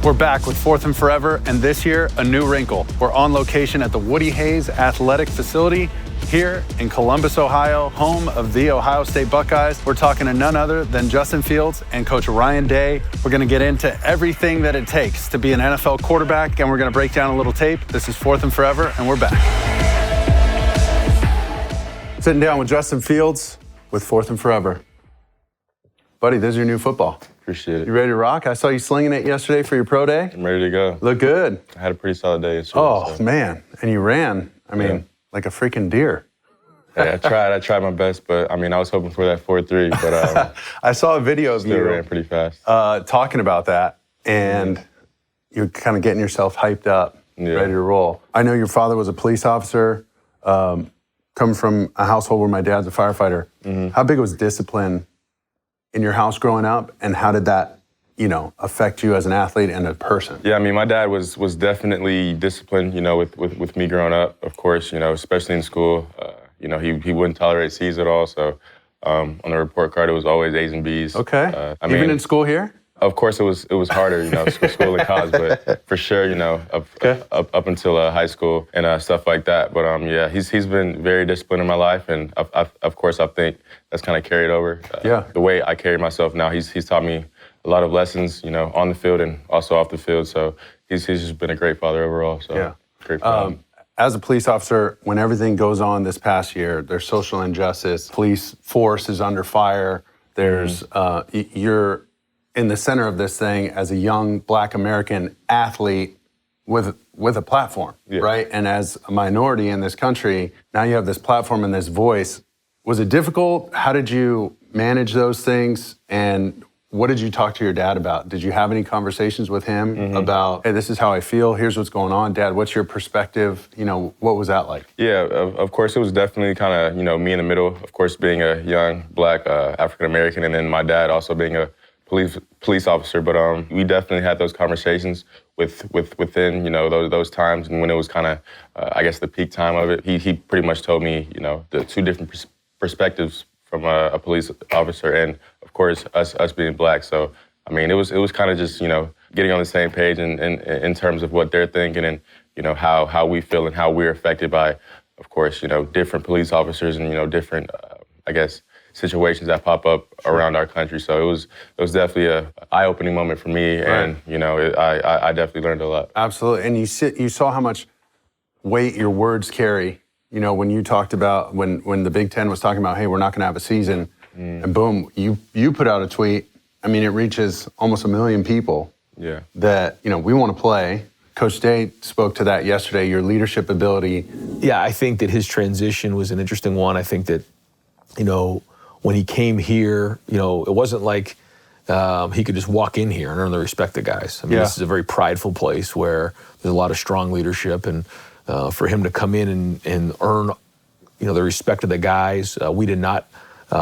We're back with Fourth and Forever, and this year, a new wrinkle. We're on location at the Woody Hayes Athletic Facility here in Columbus, Ohio, home of the Ohio State Buckeyes. We're talking to none other than Justin Fields and Coach Ryan Day. We're going to get into everything that it takes to be an NFL quarterback, and we're going to break down a little tape. This is Fourth and Forever, and we're back. Sitting down with Justin Fields with Fourth and Forever. Buddy, this is your new football. Appreciate it. You ready to rock? I saw you slinging it yesterday for your pro day. I'm ready to go. Look good. I had a pretty solid day yesterday. Oh, man. And you ran, like a freaking deer. Hey, I tried my best, but, I was hoping for that 4.3, but I saw a video of you ran pretty fast. Talking about that, and you're kind of getting yourself hyped up, ready to roll. I know your father was a police officer, coming from a household where my dad's a firefighter. Mm-hmm. How big was discipline in your house growing up, and how did that, affect you as an athlete and a person? Yeah, my dad was definitely disciplined, with me growing up, of course, especially in school. He wouldn't tolerate C's at all, so on the report card, it was always A's and B's. Okay. Even in school here? Of course, it was harder, school and college, but for sure, up until high school and stuff like that. But he's been very disciplined in my life, and of course, I think that's kind of carried over. The way I carry myself now, he's taught me a lot of lessons, on the field and also off the field. So he's just been a great father overall. So great father. As a police officer, when everything goes on this past year, there's social injustice, police force is under fire. There's you're in the center of this thing as a young Black American athlete with a platform, right? And as a minority in this country, now you have this platform and this voice. Was it difficult? How did you manage those things? And what did you talk to your dad about? Did you have any conversations with him about, hey, this is how I feel, here's what's going on. Dad, what's your perspective? What was that like? Yeah, of course, it was definitely kind of, me in the middle. Of course, being a young Black African-American, and then my dad also being a police officer. But we definitely had those conversations within, those times. And when it was kind of, I guess, the peak time of it, he pretty much told me, the two different perspectives from a police officer and, of course, us being Black. So, it was kind of just, getting on the same page in terms of what they're thinking and, how we feel and how we're affected by, of course, different police officers and, different, I guess, situations that pop up around our country. So it was definitely a eye-opening moment for me, and I definitely learned a lot. Absolutely, and you saw how much weight your words carry. When you talked about when the Big Ten was talking about, hey, we're not going to have a season, and boom, you put out a tweet. It reaches almost 1 million people. Yeah. That we want to play. Coach Day spoke to that yesterday. Your leadership ability. Yeah, I think that his transition was an interesting one. I think that when he came here, it wasn't like he could just walk in here and earn the respect of guys. This is a very prideful place where there's a lot of strong leadership, and for him to come in and earn, the respect of the guys, we did not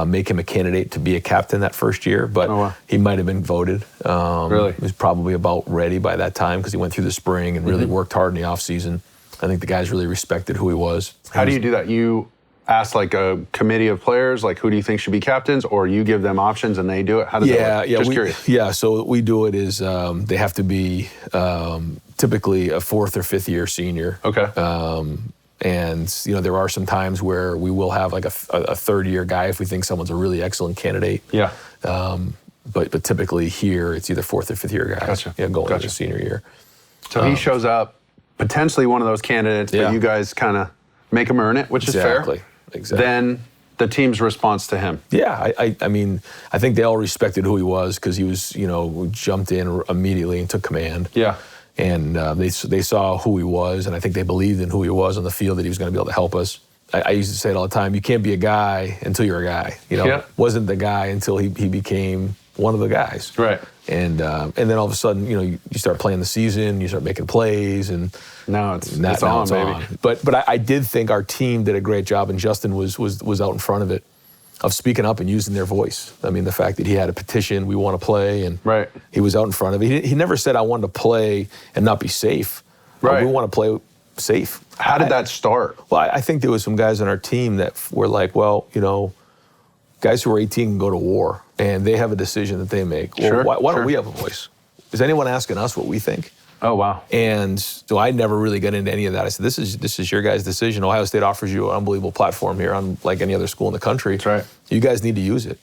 make him a candidate to be a captain that first year, but he might have been voted. Really? He was probably about ready by that time because he went through the spring and really worked hard in the offseason. I think the guys really respected who he was. How do you do that? You ask like a committee of players, like who do you think should be captains, or you give them options and they do it? How does that work? Just curious. Yeah, so what we do it is they have to be typically a fourth or fifth year senior. Okay. And there are some times where we will have like a third year guy if we think someone's a really excellent candidate. Yeah. But typically here it's either fourth or fifth year guys. Gotcha. Going into senior year. So he shows up, potentially one of those candidates, but you guys kind of make him earn it, which is fair. Exactly. Then the team's response to him. Yeah, I think they all respected who he was because he was, jumped in immediately and took command. Yeah. And they saw who he was, and I think they believed in who he was on the field, that he was going to be able to help us. I used to say it all the time, you can't be a guy until you're a guy. Wasn't the guy until he became one of the guys. Right. And then all of a sudden, you start playing the season, you start making plays, and now it's on, baby. But I did think our team did a great job, and Justin was out in front of it, of speaking up and using their voice. The fact that he had a petition, we want to play, and he was out in front of it. He never said, I wanted to play and not be safe. Right. We want to play safe. How did that start? Well, I think there was some guys on our team that were like, well, guys who are 18 can go to war, and they have a decision that they make. Well, why don't we have a voice? is anyone asking us what we think? Oh, wow. And so I never really got into any of that. I said, this is your guys' decision. Ohio State offers you an unbelievable platform here, unlike any other school in the country. That's right. You guys need to use it,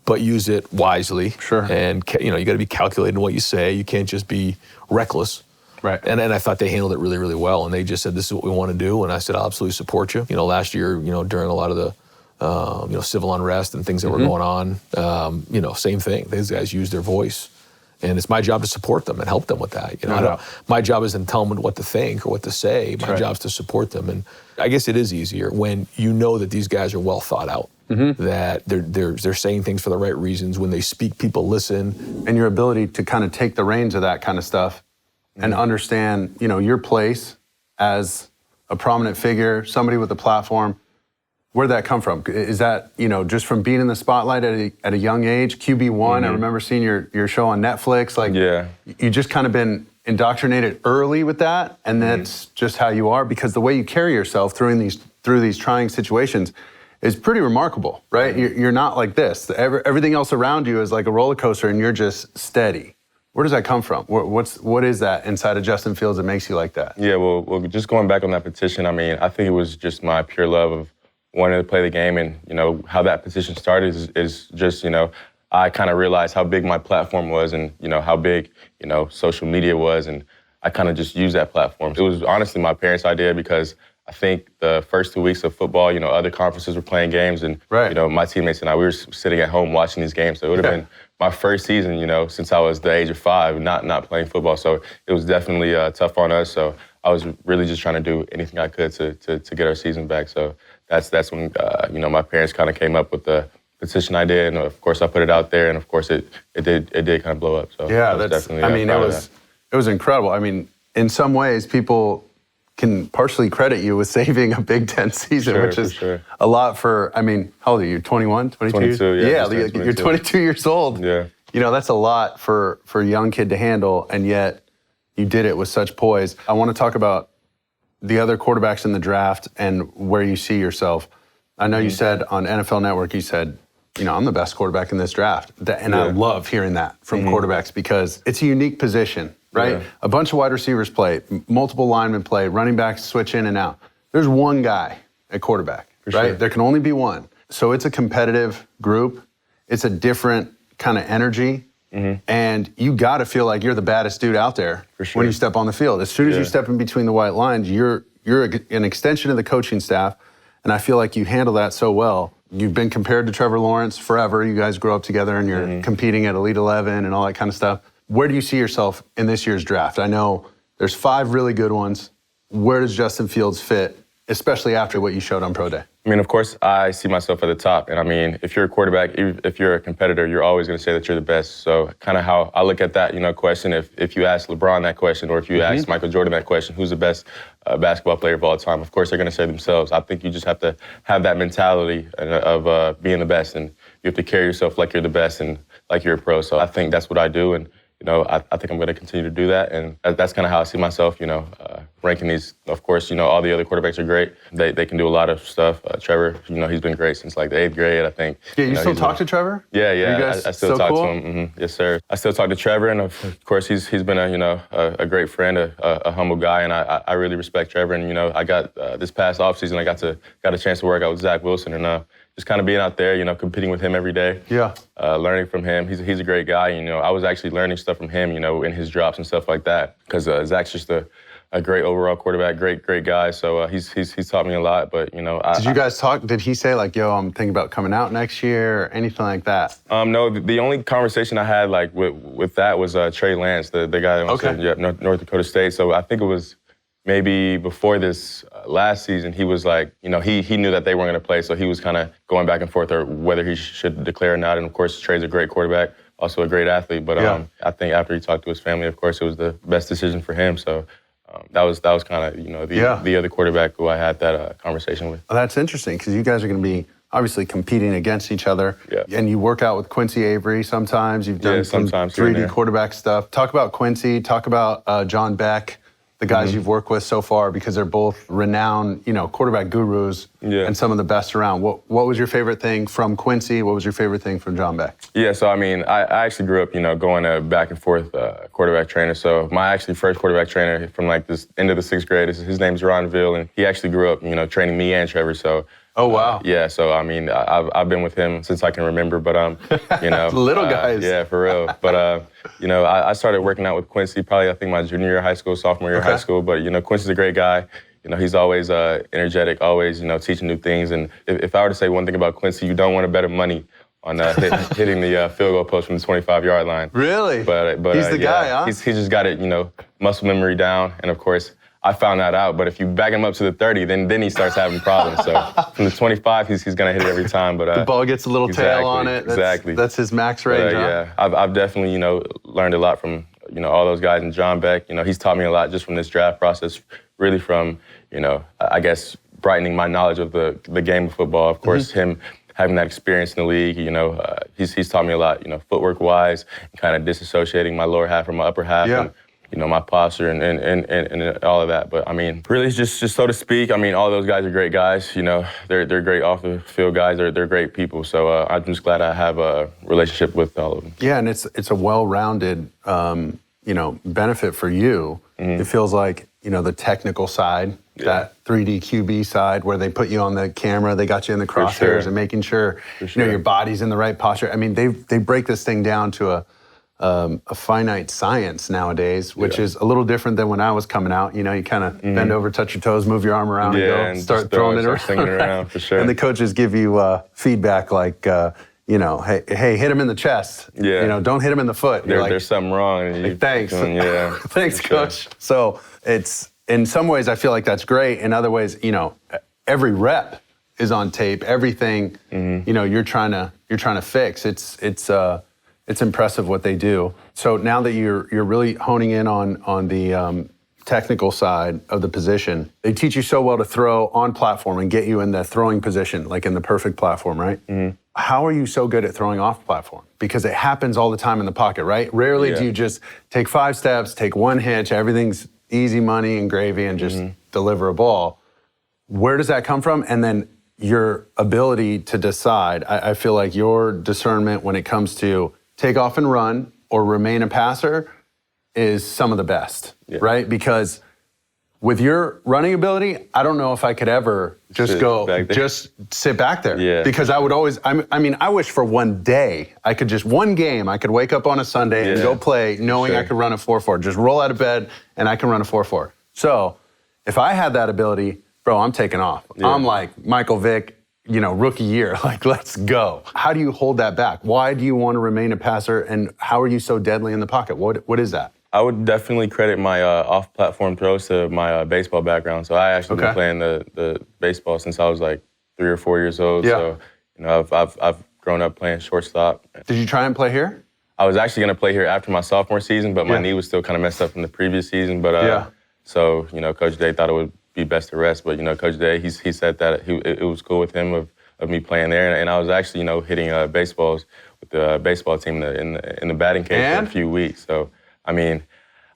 but use it wisely. Sure. And you got to be calculated in what you say. You can't just be reckless. Right. And I thought they handled it really, really well. And they just said, this is what we want to do. And I said, I'll absolutely support you. Last year, during a lot of the civil unrest and things that were going on, same thing. These guys used their voice. And it's my job to support them and help them with that. My job isn't to tell them what to think or what to say. My job is to support them. And I guess it is easier when you know that these guys are well thought out, that they're saying things for the right reasons. When they speak, people listen. And your ability to kind of take the reins of that kind of stuff and understand, your place as a prominent figure, somebody with a platform. Where'd that come from? Is that, just from being in the spotlight at a young age? QB1, I remember seeing your show on Netflix. You just kind of been indoctrinated early with that, and that's just how you are, because the way you carry yourself through these trying situations is pretty remarkable, right? You're not like this. Everything else around you is like a roller coaster, and you're just steady. Where does that come from? What is that inside of Justin Fields that makes you like that? Yeah, well, just going back on that petition, I think it was just my pure love of wanted to play the game, and how that petition started is just I kind of realized how big my platform was, and how big social media was, and I kind of just used that platform. It was honestly my parents' idea, because I think the first 2 weeks of football, other conferences were playing games, and my teammates and I, we were sitting at home watching these games. So it would have been my first season, since I was the age of 5, not playing football. So it was definitely tough on us. So I was really just trying to do anything I could to get our season back. So that's when my parents kind of came up with the petition idea, and of course I put it out there, and of course it did kind of blow up. So yeah, it was incredible. In some ways, people can partially credit you with saving a Big Ten season, which is a lot for. How old are you? 21, 22? 22. Yeah, you're 22 years old. Yeah, that's a lot for a young kid to handle, and yet you did it with such poise. I want to talk about the other quarterbacks in the draft and where you see yourself. I know you said on NFL Network, you said, I'm the best quarterback in this draft. And I love hearing that from quarterbacks, because it's a unique position, right? Yeah. A bunch of wide receivers play, multiple linemen play, running backs switch in and out. There's one guy at quarterback, right? Sure. There can only be one. So it's a competitive group. It's a different kind of energy. And you got to feel like you're the baddest dude out there when you step on the field. As soon as you step in between the white lines, you're an extension of the coaching staff, and I feel like you handle that so well. You've been compared to Trevor Lawrence forever. You guys grow up together, and you're competing at Elite 11 and all that kind of stuff. Where do you see yourself in this year's draft? I know there's 5 really good ones. Where does Justin Fields fit, especially after what you showed on Pro Day? Of course, I see myself at the top. And if you're a quarterback, if you're a competitor, you're always going to say that you're the best. So kind of how I look at that, question, if you ask LeBron that question, or if you ask Michael Jordan that question, who's the best basketball player of all time? Of course, they're going to say themselves. I think you just have to have that mentality of being the best. And you have to carry yourself like you're the best and like you're a pro. So I think that's what I do. And I think I'm going to continue to do that, and that's kind of how I see myself, ranking these. Of course, all the other quarterbacks are great. They can do a lot of stuff. Trevor, he's been great since like the 8th grade, I think. Yeah, you still talk to Trevor? Yeah. I still talk to him. Yes, sir. I still talk to Trevor, and of course, he's been a great friend, a humble guy, and I really respect Trevor. And I got this past offseason, I got a chance to work out with Zach Wilson, and just kind of being out there, competing with him every day. Yeah. Learning from him. He's a great guy. I was actually learning stuff from him, in his drops and stuff like that. Because Zach's just a great overall quarterback, great guy. So he's taught me a lot. But did you guys talk? Did he say like, "Yo, I'm thinking about coming out next year," or anything like that? No. The only conversation I had like with that was Trey Lance, the guy that went to North Dakota State. So I think it was maybe before this last season, he was like, he knew that they weren't going to play, so he was kind of going back and forth or whether he should declare or not. And of course, Trey's a great quarterback, also a great athlete. But I think after he talked to his family, of course, it was the best decision for him. So that was kind of the other quarterback who I had that conversation with. Well, that's interesting, because you guys are going to be obviously competing against each other. Yeah. And you work out with Quincy Avery sometimes. You've done some 3D quarterback stuff. Talk about Quincy. Talk about John Beck. the guys you've worked with so far, because they're both renowned, quarterback gurus and some of the best around. What was your favorite thing from Quincy? What was your favorite thing from John Beck? Yeah, so I mean, I actually grew up, going back and forth quarterback trainer. So my actually first quarterback trainer from like this end of the 6th grade, his name's Ron Ville, and he actually grew up, training me and Trevor. So. Oh, wow. Yeah, so I mean, I've been with him since I can remember, but little guys. Yeah, for real. But I started working out with Quincy probably I think my junior year of high school, sophomore year of high school. But Quincy's a great guy. He's always energetic, always teaching new things. And if I were to say one thing about Quincy, you don't want to bet him money on hitting the field goal post from the 25-yard line. Really? But he's the guy, huh? He's just got it, muscle memory down, and of course. I found that out, but if you back him up to the 30, then he starts having problems. So from the 25, he's gonna hit it every time. But the ball gets a little tail on it. That's his max range. Yeah, I've definitely learned a lot from all those guys. And John Beck, he's taught me a lot just from this draft process. Really from I guess brightening my knowledge of the game of football. Of course, him having that experience in the league. He's taught me a lot. Footwork wise, kind of disassociating my lower half from my upper half. Yeah. And, my posture and all of that. But I mean, really just so to speak, I mean, all those guys are great guys. They're great off the field guys. They're great people. So I'm just glad I have a relationship with all of them. Yeah, and it's a well-rounded, benefit for you. It feels like, the technical side, that 3D QB side where they put you on the camera, they got you in the crosshairs and making sure, your body's in the right posture. I mean, they break this thing down to a finite science nowadays, which is a little different than when I was coming out. You kind of bend over, touch your toes, move your arm around and go, and start throwing it around. For sure. And the coaches give you feedback like, hey, hit him in the chest. Yeah. Don't hit him in the foot. There's something wrong. And thanks. Yeah. Thanks, coach. So it's, in some ways, I feel like that's great. In other ways, every rep is on tape. Everything, you're trying to fix. It's impressive what they do. So now that you're really honing in on the technical side of the position, they teach you so well to throw on platform and get you in the throwing position, like in the perfect platform, right? How are you so good at throwing off platform? Because it happens all the time in the pocket, right? Rarely do you just take 5 steps, take one hitch, everything's easy money and gravy and just deliver a ball. Where does that come from? And then your ability to decide, I feel like your discernment when it comes to take off and run or remain a passer is some of the best, right? Because with your running ability, I don't know if I could ever just sit back there. Yeah. Because I would always, I wish for one day, one game, I could wake up on a Sunday and go play knowing I could run a 4.4. Just roll out of bed and I can run a 4.4. So if I had that ability, bro, I'm taking off. Yeah. I'm like Michael Vick, rookie year, like, let's go. How do you hold that back? Why do you want to remain a passer, and how are you so deadly in the pocket? What is that? I would definitely credit my off-platform throws to my baseball background. So I actually been playing the baseball since I was like 3 or 4 years old. Yeah. So, I've grown up playing shortstop. Did you try and play here? I was actually going to play here after my sophomore season, but my knee was still kind of messed up from the previous season. But so, Coach Day thought it would be best to rest, but Coach Day, he said that it was cool with him of me playing there, and I was actually hitting baseballs with the baseball team in the batting cage for a few weeks. So I mean,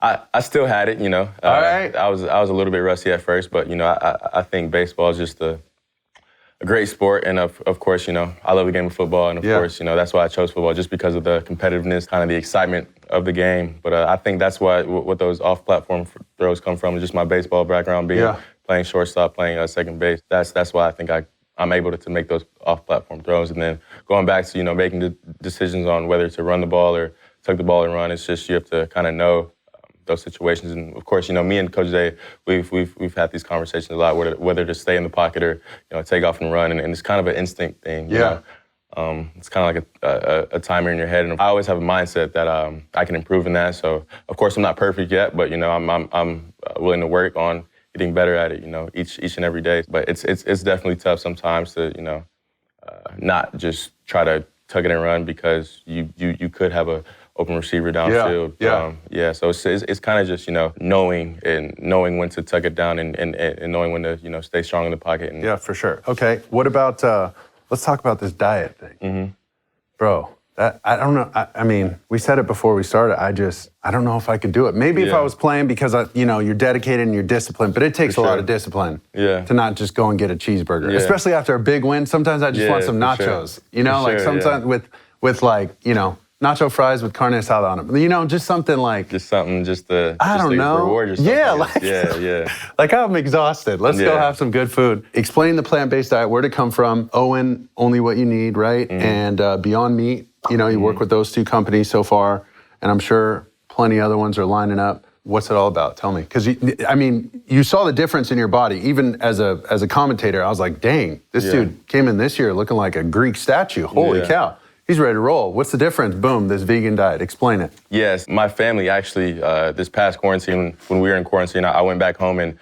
I still had it, All right. I was a little bit rusty at first, but I think baseball is just a great sport, and of course, I love the game of football, and of course, that's why I chose football, just because of the competitiveness, kind of the excitement of the game. But I think that's what those off-platform throws come from, just my baseball background, playing shortstop, playing second base. That's why I think I'm able to make those off-platform throws. And then going back to making the decisions on whether to run the ball or tuck the ball and run, it's just you have to kind of know those situations. And of course, me and Coach Day, we've had these conversations a lot, whether to stay in the pocket or take off and run, and it's kind of an instinct thing. You know? It's kind of like a timer in your head, and I always have a mindset that I can improve in that. So of course, I'm not perfect yet, but I'm willing to work on getting better at it. Each and every day. But it's definitely tough sometimes to not just try to tuck it and run, because you could have a open receiver downfield. So it's kind of just knowing when to tuck it down and knowing when to stay strong in the pocket. And, yeah, for sure. Okay, what about let's talk about this diet thing, bro. I don't know. I mean, we said it before we started. I don't know if I could do it. Maybe if I was playing because, you're dedicated and you're disciplined, but it takes a lot of discipline to not just go and get a cheeseburger, especially after a big win. Sometimes I just want some nachos, sometimes with nacho fries with carne asada on them. Just something like... Just something to I don't know. Reward yourself. Yeah. Like, I'm exhausted. Let's go have some good food. Explain the plant-based diet, where'd it come from? Owen, Only What You Need, right? And Beyond Meat, you work with those two companies so far, and I'm sure plenty other ones are lining up. What's it all about? Tell me. Because, you saw the difference in your body. Even as a commentator, I was like, dang, this dude came in this year looking like a Greek statue. Holy cow. He's ready to roll. What's the difference? Boom, this vegan diet. Explain it. Yes, my family actually, this past quarantine, when we were in quarantine, I went back home and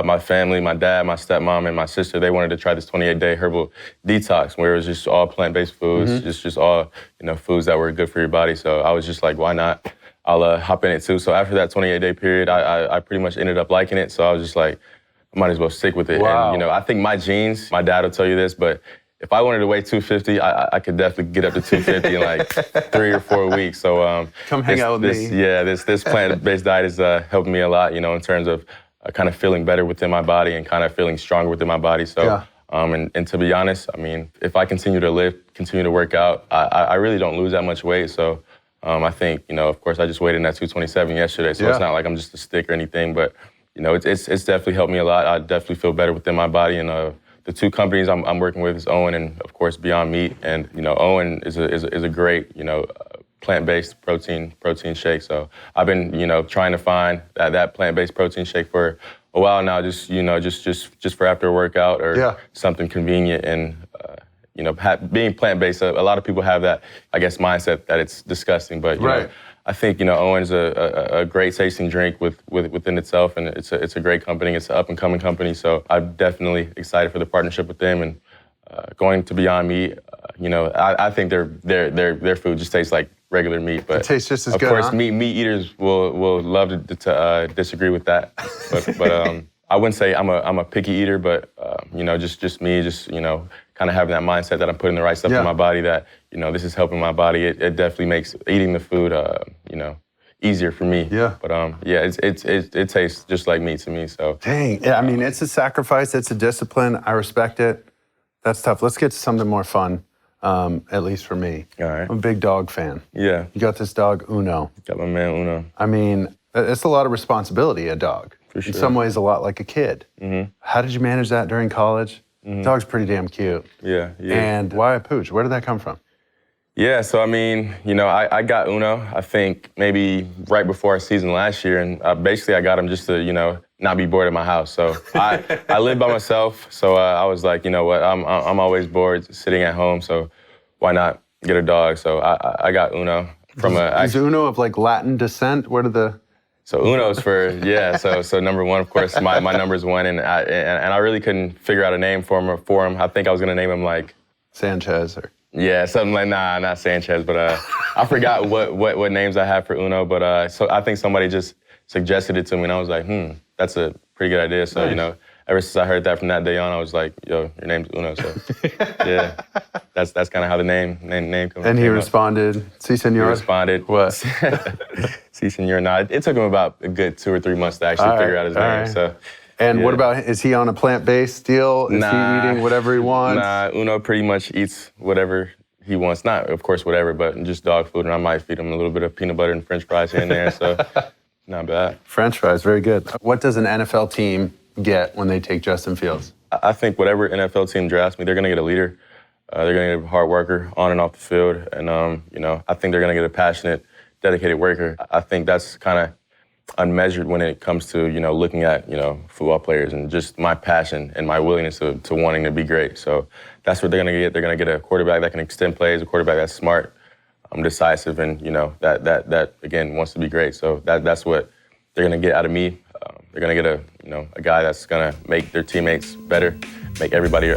my family, my dad, my stepmom, and my sister, they wanted to try this 28-day herbal detox where it was just all plant-based foods, just all, foods that were good for your body. So I was just like, why not? I'll hop in it too. So after that 28-day period, I pretty much ended up liking it. So I was just like, I might as well stick with it. Wow. And, I think my genes, my dad will tell you this, but if I wanted to weigh 250, I could definitely get up to 250 in like 3 or 4 weeks. So come hang out with me. Yeah, this plant-based diet has helped me a lot, in terms of kind of feeling better within my body and kind of feeling stronger within my body. So, and to be honest, if I continue to lift, continue to work out, I really don't lose that much weight. So I think, of course, I just weighed in at 227 yesterday. So it's not like I'm just a stick or anything, but it's definitely helped me a lot. I definitely feel better within my body, and the two companies I'm working with is Owen and, of course, Beyond Meat. And, Owen is a great, plant-based protein shake. So I've been, trying to find that plant-based protein shake for a while now, just for after a workout or something convenient. And, being plant-based, a lot of people have that, I guess, mindset that it's disgusting. But, you know, I think, Owen's a great tasting drink within itself, and it's a great company. It's an up-and-coming company, so I'm definitely excited for the partnership with them. And going to Beyond Meat, I think their food just tastes like regular meat, but it tastes just as of good. Of course, huh? meat eaters will love to disagree with that. But I wouldn't say I'm a picky eater, but just me, kind of having that mindset that I'm putting the right stuff in my body, that, this is helping my body. It definitely makes eating the food, easier for me. Yeah. But it tastes just like meat to me, so. Dang, it's a sacrifice, it's a discipline. I respect it. That's tough. Let's get to something more fun, at least for me. All right. I'm a big dog fan. Yeah. You got this dog, Uno. Got my man, Uno. It's a lot of responsibility, a dog. For sure. In some ways, a lot like a kid. Mm-hmm. How did you manage that during college? Mm-hmm. Dog's pretty damn cute. Yeah. And why a pooch? Where did that come from? Yeah, so I got Uno, I think maybe right before our season last year, and basically I got him just to, not be bored at my house. So I live by myself, so I was like, you know what, I'm always bored sitting at home, so why not get a dog? So I got Uno from Is Uno of like Latin descent? Where did the... So Uno's for, so number one, of course, my number's one, and I really couldn't figure out a name for him. I think I was gonna name him like... Sanchez or... Yeah, something like, nah, not Sanchez, but I forgot what names I have for Uno, but so I think somebody just suggested it to me, and I was like, that's a pretty good idea. So, nice. Ever since I heard that from that day on, I was like, yo, your name's Uno, so yeah, that's kind of how the name came. And he responded, si, senor? He responded. What? Si, senor. No, it took him about a good 2 or 3 months to actually figure out his name, right. so. And what about, is he on a plant-based deal? Is he eating whatever he wants? Nah, Uno pretty much eats whatever he wants. Not, of course, whatever, but just dog food. And I might feed him a little bit of peanut butter and French fries here and there, so not bad. French fries, very good. What does an NFL team get when they take Justin Fields? I think whatever NFL team drafts me, they're going to get a leader. They're going to get a hard worker on and off the field. And, I think they're going to get a passionate, dedicated worker. I think that's kind of unmeasured when it comes to, looking at, football players, and just my passion and my willingness to wanting to be great. So that's what they're going to get. They're going to get a quarterback that can extend plays, a quarterback that's smart, decisive, and, that again, wants to be great. So that's what they're going to get out of me. They're going to get a guy that's going to make their teammates better, make everybody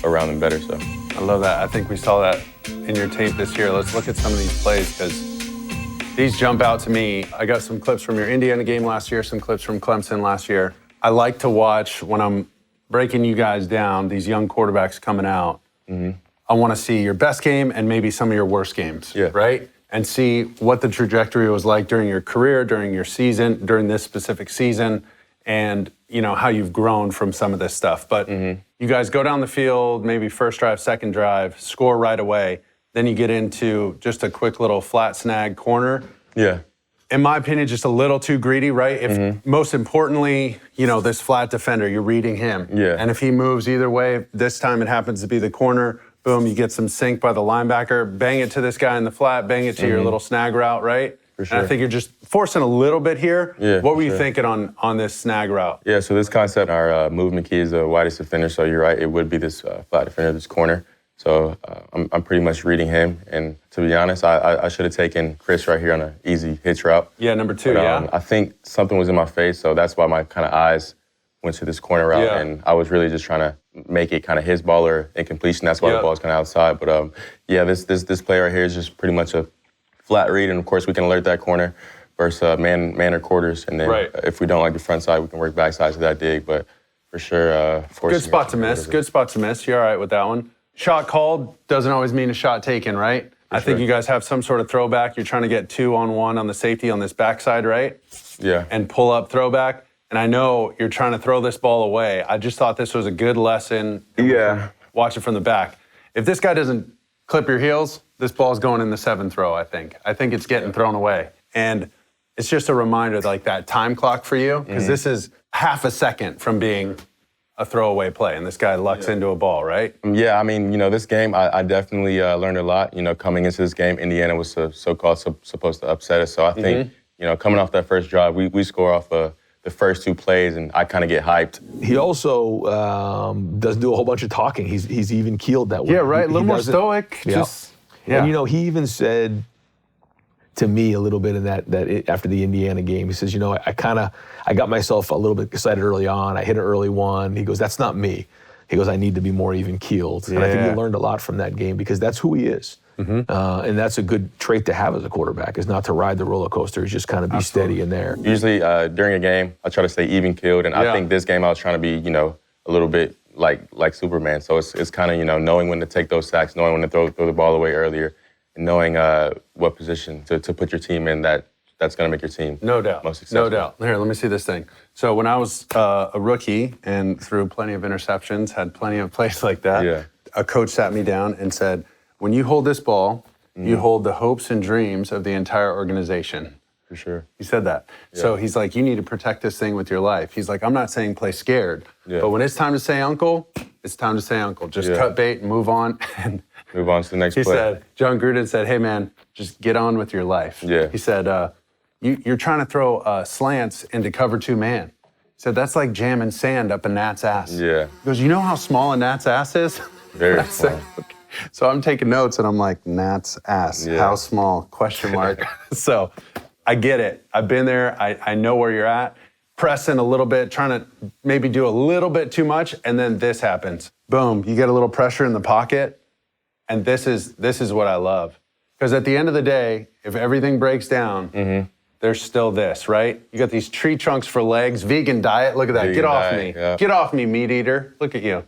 around them better. So I love that. I think we saw that in your tape this year. Let's look at some of these plays, because these jump out to me. I got some clips from your Indiana game last year, some clips from Clemson last year. I like to watch when I'm breaking you guys down, these young quarterbacks coming out. Mm-hmm. I want to see your best game and maybe some of your worst games, right? And see what the trajectory was like during your career, during your season, during this specific season, and how you've grown from some of this stuff. But you guys go down the field, maybe first drive, second drive, score right away. Then you get into just a quick little flat snag corner. Yeah. In my opinion, just a little too greedy, right? If most importantly, this flat defender, you're reading him. Yeah. And if he moves either way, this time it happens to be the corner, boom, you get some sink by the linebacker, bang it to this guy in the flat, bang it to your little snag route, right? For sure. And I think you're just forcing a little bit here. Yeah, what were you thinking on this snag route? Yeah, so this concept, our movement key is the widest defender, so you're right, it would be this flat defender, this corner. So I'm pretty much reading him, and to be honest, I should have taken Chris right here on an easy hitch route. Yeah, number 2, I think something was in my face, so that's why my kind of eyes went to this corner route, and I was really just trying to make it kind of his ball or incompletion. That's why the ball is kind of outside. But this play right here is just pretty much a flat read, and of course we can alert that corner versus man or quarters, and then if we don't like the front side, we can work back side to that dig. But for sure, good spot to miss. Good spot to miss. You're all right with that one. Shot called doesn't always mean a shot taken, right? I think you guys have some sort of throwback. You're trying to get 2-on-1 on the safety on this backside, right? Yeah. And pull up throwback. And I know you're trying to throw this ball away. I just thought this was a good lesson. Yeah. Watch it from the back. If this guy doesn't clip your heels, this ball's going in the 7th row, I think. I think it's getting thrown away. And it's just a reminder, like that time clock for you, because this is half a second from being a throwaway play, and this guy lucks into a ball, right? Yeah, I mean, this game, I definitely learned a lot. Coming into this game, Indiana was so-called supposed to upset us. So I think, coming off that first drive, we score off the first 2 plays, and I kind of get hyped. He also doesn't do a whole bunch of talking. He's even keeled that way. Yeah, right. A little more stoic. Yeah. And he even said to me a little bit in that after the Indiana game, he says, I got myself a little bit excited early on. I hit an early one. He goes, that's not me. He goes, I need to be more even keeled. And I think he learned a lot from that game because that's who he is. And that's a good trait to have as a quarterback, is not to ride the roller coaster, is just kind of be steady in there. Usually during a game, I try to stay even keeled. And I think this game I was trying to be, a little bit like Superman. So it's kind of, knowing when to take those sacks, knowing when to throw the ball away earlier, and knowing what position to put your team in that's going to make your team most successful. No doubt. Here, let me see this thing. So when I was a rookie and threw plenty of interceptions, had plenty of plays like that, a coach sat me down and said, when you hold this ball, you hold the hopes and dreams of the entire organization. For sure. He said that. Yeah. So he's like, you need to protect this thing with your life. He's like, I'm not saying play scared, but when it's time to say uncle, it's time to say uncle. Just cut bait and move on. And move on to the next play. He said, John Gruden said, hey man, just get on with your life. Yeah. He said, you're trying to throw slants into cover 2 man. He said, that's like jamming sand up a gnat's ass. Yeah. He goes, you know how small a gnat's ass is? Very small. Okay. So I'm taking notes and I'm like, gnat's ass, how small, question mark. So I get it. I've been there. I know where you're at. Pressing a little bit, trying to maybe do a little bit too much, and then this happens. Boom, you get a little pressure in the pocket, and this is what I love. Because at the end of the day, if everything breaks down, there's still this, right? You got these tree trunks for legs, vegan diet, look at that, get off me. Yeah. Get off me, meat eater, look at you.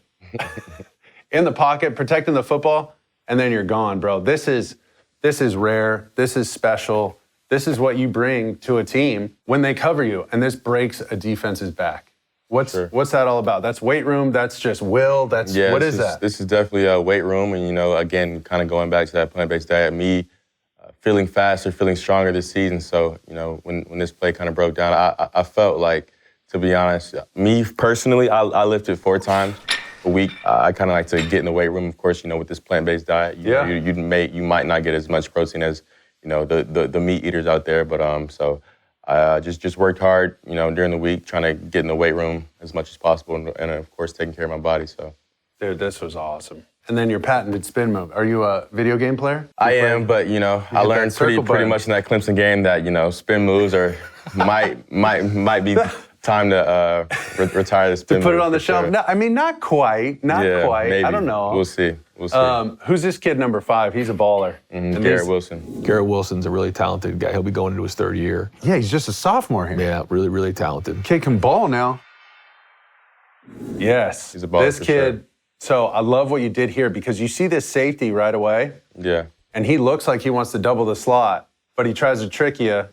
In the pocket, protecting the football, and then you're gone, bro. This is rare, this is special. This is what you bring to a team when they cover you, and this breaks a defense's back. What's that all about? That's weight room, that's just will, what is that? This is definitely a weight room, and again, kind of going back to that plant-based diet, me feeling faster, feeling stronger this season. So, when this play kind of broke down, I felt like, to be honest, me personally, I lifted 4 times a week. I kind of like to get in the weight room, of course, with this plant-based diet. You might not get as much protein as the meat eaters out there, but so I just worked hard, during the week, trying to get in the weight room as much as possible, and of course taking care of my body. So, dude, this was awesome. And then your patented spin move. Are you a video game player? I am, but I learned pretty much in that Clemson game that spin moves might be time to retire the spin. To put move it on the shelf. Sure. No, I mean, not quite. Maybe. I don't know. We'll see. Who's this kid number 5? He's a baller. Garrett Wilson. Garrett Wilson's a really talented guy. He'll be going into his 3rd year. Yeah, he's just a sophomore here. Yeah, really, really talented. Kid can ball now. Yes. He's a baller. This kid, So I love what you did here because you see this safety right away, Yeah. and he looks like he wants to double the slot, but he tries to trick you,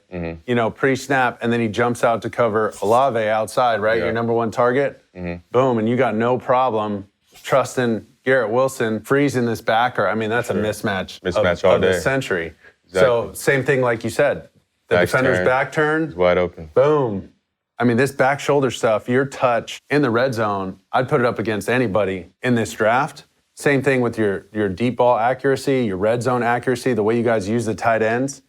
pre-snap, and then he jumps out to cover Olave outside, right? Yeah. Your number one target. Boom, and you got no problem trusting Garrett Wilson, freezing this backer. I mean, that's a mismatch all of the day. century. Exactly. So same thing like you said. The Back's defender's turned. back turned. Wide open. Boom. I mean, this back shoulder stuff, your touch in the red zone, I'd put it up against anybody in this draft. Same thing with your deep ball accuracy, your red zone accuracy, the way you guys use the tight ends.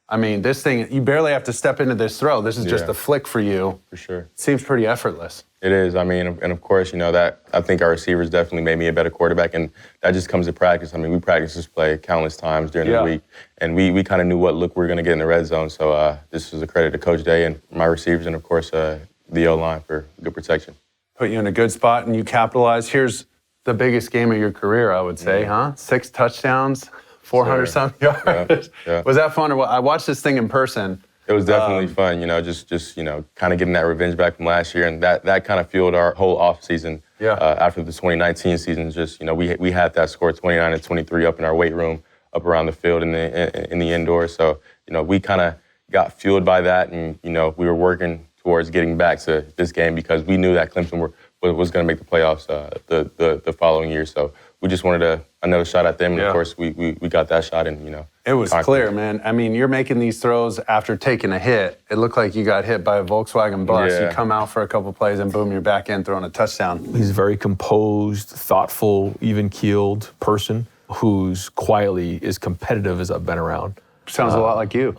I mean, this thing, you barely have to step into this throw. This is just Yeah. a flick for you. For sure. It seems pretty effortless. It is. I mean, and of course, that I think our receivers definitely made me a better quarterback, and that just comes to practice. I mean, we practice this play countless times during the week, and we kind of knew what look we were going to get in the red zone. So this is a credit to Coach Day and my receivers, and of course the O-line for good protection. Put you in a good spot, and you capitalize. Here's the biggest game of your career, I would say, huh? 6 touchdowns, 400-something yards. Yeah. Was that fun? I watched this thing in person. It was definitely fun, just kind of getting that revenge back from last year, and that kind of fueled our whole offseason. Yeah. After the 2019 season, we had that score 29 and 23 up in our weight room, up around the field in the indoors. So we kind of got fueled by that, and we were working towards getting back to this game because we knew that Clemson was going to make the playoffs the following year. So we just wanted another shot at them, and of course we got that shot, and It was clear, man. I mean, you're making these throws after taking a hit. It looked like you got hit by a Volkswagen bus. Yeah. You come out for a couple plays, and boom, you're back in throwing a touchdown. He's a very composed, thoughtful, even-keeled person who's quietly as competitive as I've been around. Sounds a lot like you.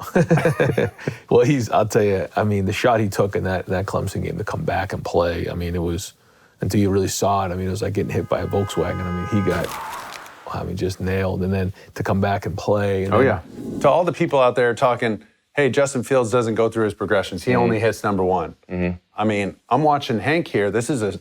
Well, I'll tell you, I mean, the shot he took in that Clemson game to come back and play, I mean, it was, until you really saw it, I mean, it was like getting hit by a Volkswagen. I mean, he got, just nailed. And then to come back and play. And To all the people out there talking, hey, Justin Fields doesn't go through his progressions. He only hits number one. I mean, I'm watching Hank here. This is a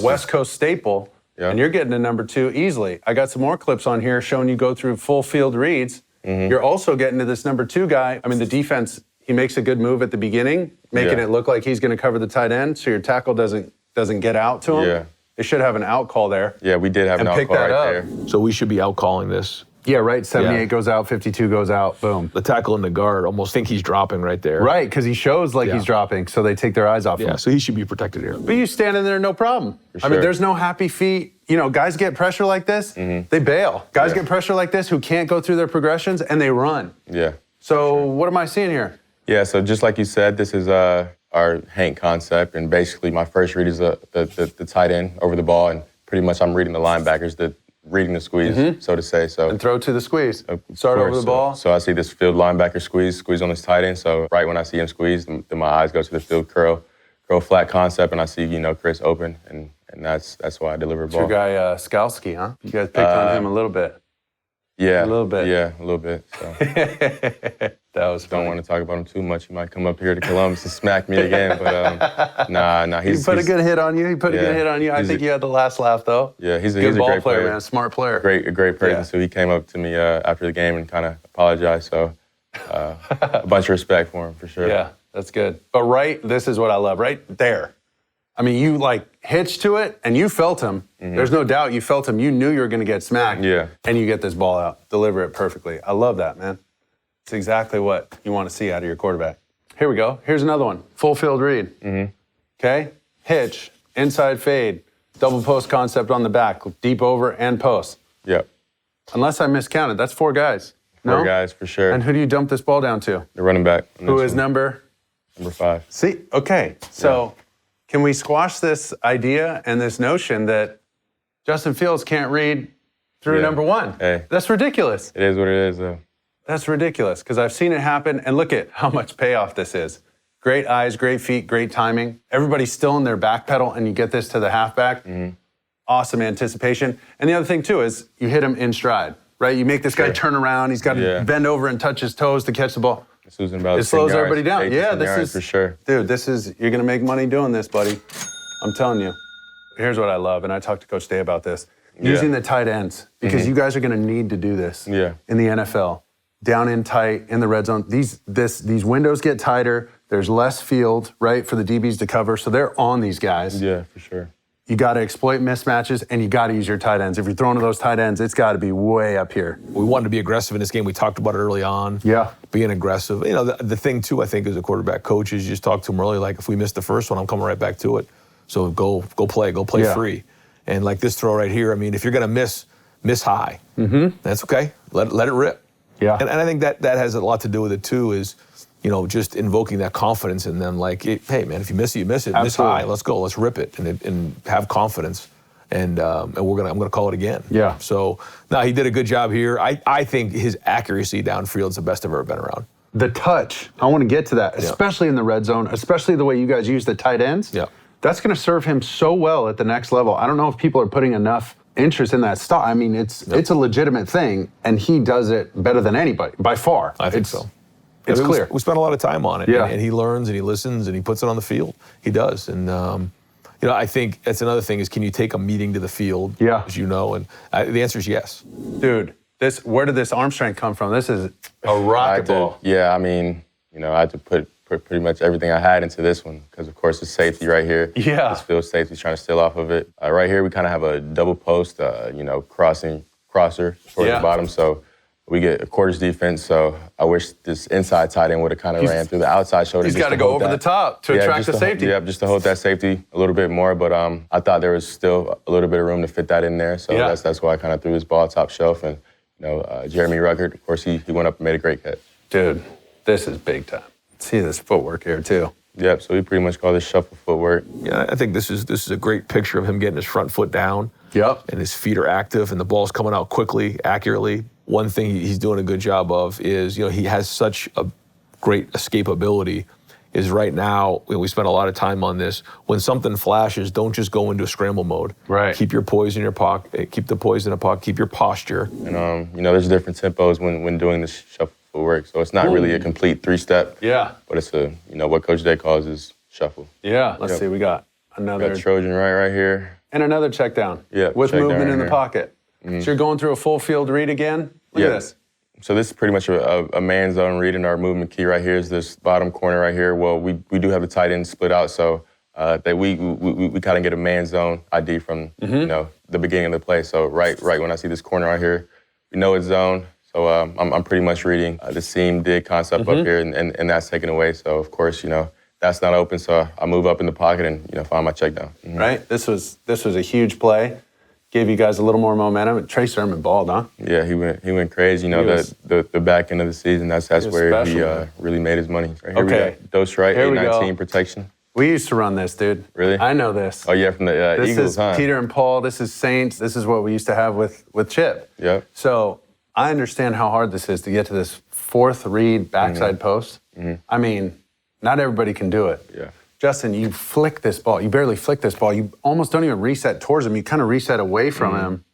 West Coast staple, and you're getting to number 2 easily. I got some more clips on here showing you go through full field reads. You're also getting to this number 2 guy. I mean, the defense, he makes a good move at the beginning, making it look like he's going to cover the tight end, so your tackle doesn't get out to him. Yeah. They should have an out call there. Yeah, we did have an out call right there. So we should be out calling this. Yeah, right. 78 goes out, 52 goes out, boom. The tackle and the guard almost think he's dropping right there. Right, because he shows like he's dropping, so they take their eyes off him. Yeah, so he should be protected here. But you standing there, no problem. For I mean, sure. there's no happy feet. Guys get pressure like this, they bail. Guys get pressure like this who can't go through their progressions, and they run. Yeah. So what am I seeing here? Yeah, so just like you said, this is our Hank concept, and basically my first read is the tight end over the ball, and pretty much I'm reading the linebackers, reading the squeeze, so to say. So And throw to the squeeze. Start over the ball. So I see this field linebacker squeeze on this tight end. So right when I see him squeeze, then my eyes go to the field curl flat concept, and I see Chris open, and that's why I deliver a ball. Your guy Skalski, huh? You guys picked on him a little bit. Yeah, a little bit. Yeah, a little bit. So. That was funny. Don't want to talk about him too much. He might come up here to Columbus and smack me again. But nah. He put a good hit on you. I think you had the last laugh, though. Yeah, he's a good ball great player, man. Smart player. A great person. So he came up to me after the game and kind of apologized. So a bunch of respect for him, for sure. Yeah, that's good. But this is what I love. Right there. I mean, you hitched to it, and you felt him. There's no doubt you felt him. You knew you were going to get smacked. Yeah. And you get this ball out, deliver it perfectly. I love that, man. It's exactly what you want to see out of your quarterback. Here we go. Here's another one. Full field read. Okay? Hitch, inside fade, double post concept on the back, deep over and post. Yep. Unless I miscounted, that's 4 guys. No? 4 guys, for sure. And who do you dump this ball down to? The running back. Who is number 5. See, okay. So can we squash this idea and this notion that Justin Fields can't read through number 1? Hey. That's ridiculous. It is what it is, though. That's ridiculous because I've seen it happen. And look at how much payoff this is. Great eyes, great feet, great timing. Everybody's still in their back pedal, and you get this to the halfback. Awesome anticipation. And the other thing, too, is you hit him in stride, right? You make this guy turn around. He's got to bend over and touch his toes to catch the ball. It slows everybody down. Yeah, this is for sure. Dude, you're going to make money doing this, buddy. I'm telling you. Here's what I love, and I talked to Coach Day about this. Using the tight ends, because you guys are going to need to do this in the NFL. Down in tight, in the red zone. These windows get tighter. There's less field, right, for the DBs to cover, so they're on these guys. Yeah, for sure. you got to exploit mismatches, and you got to use your tight ends. If you're throwing to those tight ends, it's got to be way up here. We wanted to be aggressive in this game. We talked about it early on. Yeah. Being aggressive. You know, the thing, too, I think, as a quarterback coach is you just talk to them early, like, if we miss the first one, I'm coming right back to it. So go play free. And like this throw right here, I mean, if you're going to miss high, that's okay. Let it rip. Yeah. And I think that has a lot to do with it, too, is, you know, just invoking that confidence and then like, hey, man, if you miss it, you miss it. Absolutely. Miss high, let's go, let's rip it and have confidence. And I'm gonna call it again. Yeah. So no, he did a good job here. I think his accuracy downfield is the best I've ever been around. The touch, I want to get to that, especially in the red zone, especially the way you guys use the tight ends. Yeah. That's going to serve him so well at the next level. I don't know if people are putting enough interest in that stuff. I mean, it's a legitimate thing, and he does it better than anybody, by far. I think so. It's clear. We spent a lot of time on it. Yeah. And he learns and he listens and he puts it on the field. He does. And, you know, I think that's another thing is, can you take a meeting to the field? Yeah. As you know, and the answer is yes. Dude, where did this arm strength come from? This is a rocket ball. Yeah, I mean, you know, I had to put pretty much everything I had into this one because, of course, it's safety right here. Yeah. This field safety's trying to steal off of it. Right here, we kind of have a double post, you know, crosser towards the bottom. So we get a quarters defense. So I wish this inside tight end would have kind of ran through the outside shoulder. He's got to go over the top to attract the safety. Yeah, just to hold that safety a little bit more. But I thought there was still a little bit of room to fit that in there. So that's why I kind of threw his ball top shelf. And, you know, Jeremy Ruckert, of course, he went up and made a great catch. Dude, this is big time. See this footwork here, too. Yep, so we pretty much call this shuffle footwork. Yeah, I think this is a great picture of him getting his front foot down. Yep. And his feet are active and the ball's coming out quickly, accurately. One thing he's doing a good job of is, you know, he has such a great escapability, is right now, we spent a lot of time on this, when something flashes, don't just go into a scramble mode. Right. Keep your poise in your pocket, keep the poise in a pocket, keep your posture. And, you know, there's different tempos when doing this shuffle footwork, so it's not really a complete three-step. Yeah. But it's you know, what Coach Day calls is shuffle. Yeah. Let's see, we got another. We got Trojan right here. And another check down. Yeah. With check movement down in the here. pocket. So you're going through a full field read again? Look at this. So this is pretty much a man zone read, and our movement key right here is this bottom corner right here. Well, we do have the tight end split out, so that we kind of get a man zone ID from you know, the beginning of the play. So right when I see this corner right here, we know it's zone. So I'm pretty much reading the seam dig concept up here, and that's taken away. So of course, you know, that's not open. So I move up in the pocket and, you know, find my check down. Right. This was a huge play. Gave you guys a little more momentum. Trey Sermon balled, huh? Yeah, he went crazy. You know, the back end of the season, that's where he really made his money. Right here we got dose right, 819 protection. We used to run this, dude. Really? I know this. Oh yeah, from the this Eagles, is huh? Peter and Paul. This is Saints. This is what we used to have with Chip. Yep. So I understand how hard this is to get to this fourth read backside post. I mean, not everybody can do it. Yeah. Justin, you flick this ball. You barely flick this ball. You almost don't even reset towards him. You kind of reset away from him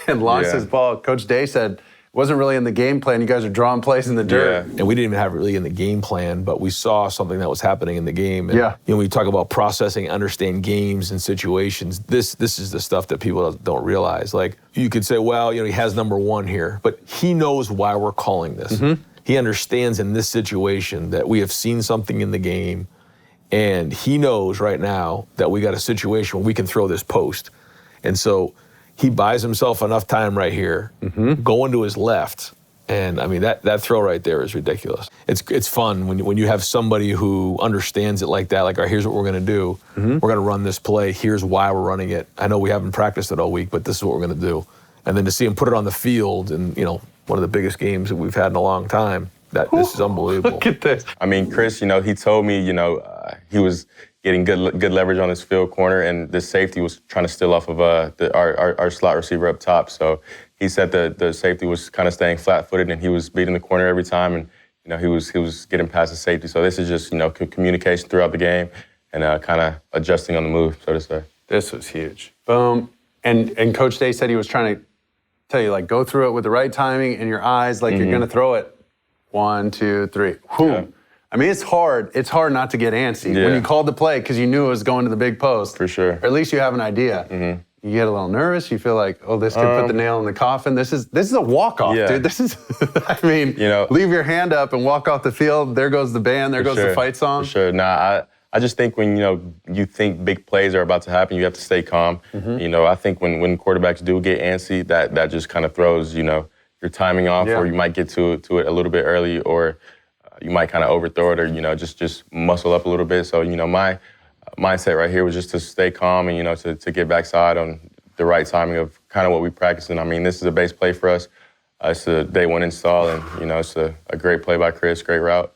and lost his ball. Coach Day said it wasn't really in the game plan. You guys are drawing plays in the dirt. And we didn't even have it really in the game plan, but we saw something that was happening in the game. And, you know, when you talk about processing, understand games and situations, this is the stuff that people don't realize. Like, you could say, well, you know, he has number one here, but he knows why we're calling this. He understands in this situation that we have seen something in the game, and he knows right now that we got a situation where we can throw this post. And so he buys himself enough time right here, going to his left. And I mean, that throw right there is ridiculous. It's fun when you have somebody who understands it like that, like, all right, here's what we're gonna do. We're gonna run this play, here's why we're running it. I know we haven't practiced it all week, but this is what we're gonna do. And then to see him put it on the field, and, you know, one of the biggest games that we've had in a long time, this is unbelievable. Look at this. I mean, Chris, you know, he told me, you know, he was getting good leverage on his field corner, and the safety was trying to steal off of our slot receiver up top. So he said the safety was kind of staying flat-footed, and he was beating the corner every time, and, you know, he was getting past the safety. So this is just, you know, communication throughout the game and kind of adjusting on the move, so to say. This was huge. Boom. And Coach Day said he was trying to tell you, like, go through it with the right timing in your eyes, like you're going to throw it. 1, 2, 3. Yeah. I mean, it's hard. It's hard not to get antsy when you called the play because you knew it was going to the big post. For sure. Or at least you have an idea. You get a little nervous. You feel like, oh, this could put the nail in the coffin. This is a walk-off, dude. This is, I mean, you know, leave your hand up and walk off the field. There goes the band. There goes the fight song. For sure. Nah, I just think when, you think big plays are about to happen, you have to stay calm. I think when quarterbacks do get antsy, that just kind of throws, your timing off, or you might get to it a little bit early, or you might kind of overthrow it, or, just muscle up a little bit. So, my mindset right here was just to stay calm and, to get backside on the right timing of kind of what we practicing. I mean, this is a base play for us. It's a day one install, and, it's a great play by Chris, great route,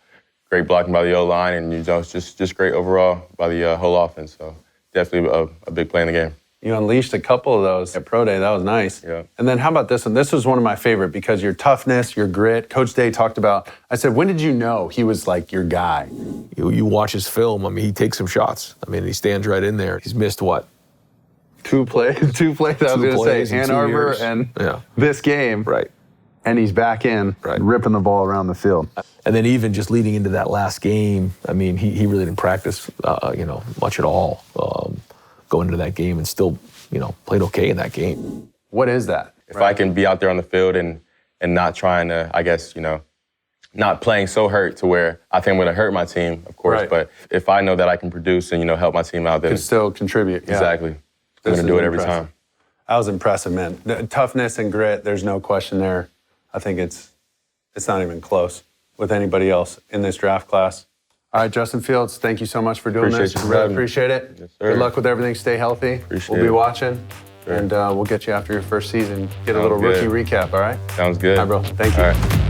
great blocking by the O-line, and, it's just great overall by the whole offense. So definitely a big play in the game. You unleashed a couple of those at Pro Day. That was nice. Yeah. And then how about this one? This was one of my favorite because your toughness, your grit. Coach Day talked about, I said, when did you know he was like your guy? You watch his film, I mean, he takes some shots. I mean, he stands right in there. He's missed what? Two plays, I was going to say, Ann Arbor and this game. Right. And he's back in, ripping the ball around the field. And then even just leading into that last game, I mean, he really didn't practice, much at all going into that game, and still, played okay in that game. What is that? If I can be out there on the field and not trying to, I guess, not playing so hurt to where I think I'm going to hurt my team, of course. Right. But if I know that I can produce and, help my team out, then Can still contribute. Yeah. Exactly. I'm going to do it every time. That was impressive, man. The toughness and grit, there's no question there. I think it's not even close with anybody else in this draft class. All right, Justin Fields, thank you so much for doing Appreciate this. you, Really man. appreciate it. Yes, sir. Good luck with everything. Stay healthy. We'll be watching, and we'll get you after your first season. Get a little rookie recap, all right? Sounds good. All right, bro. Thank you. All right.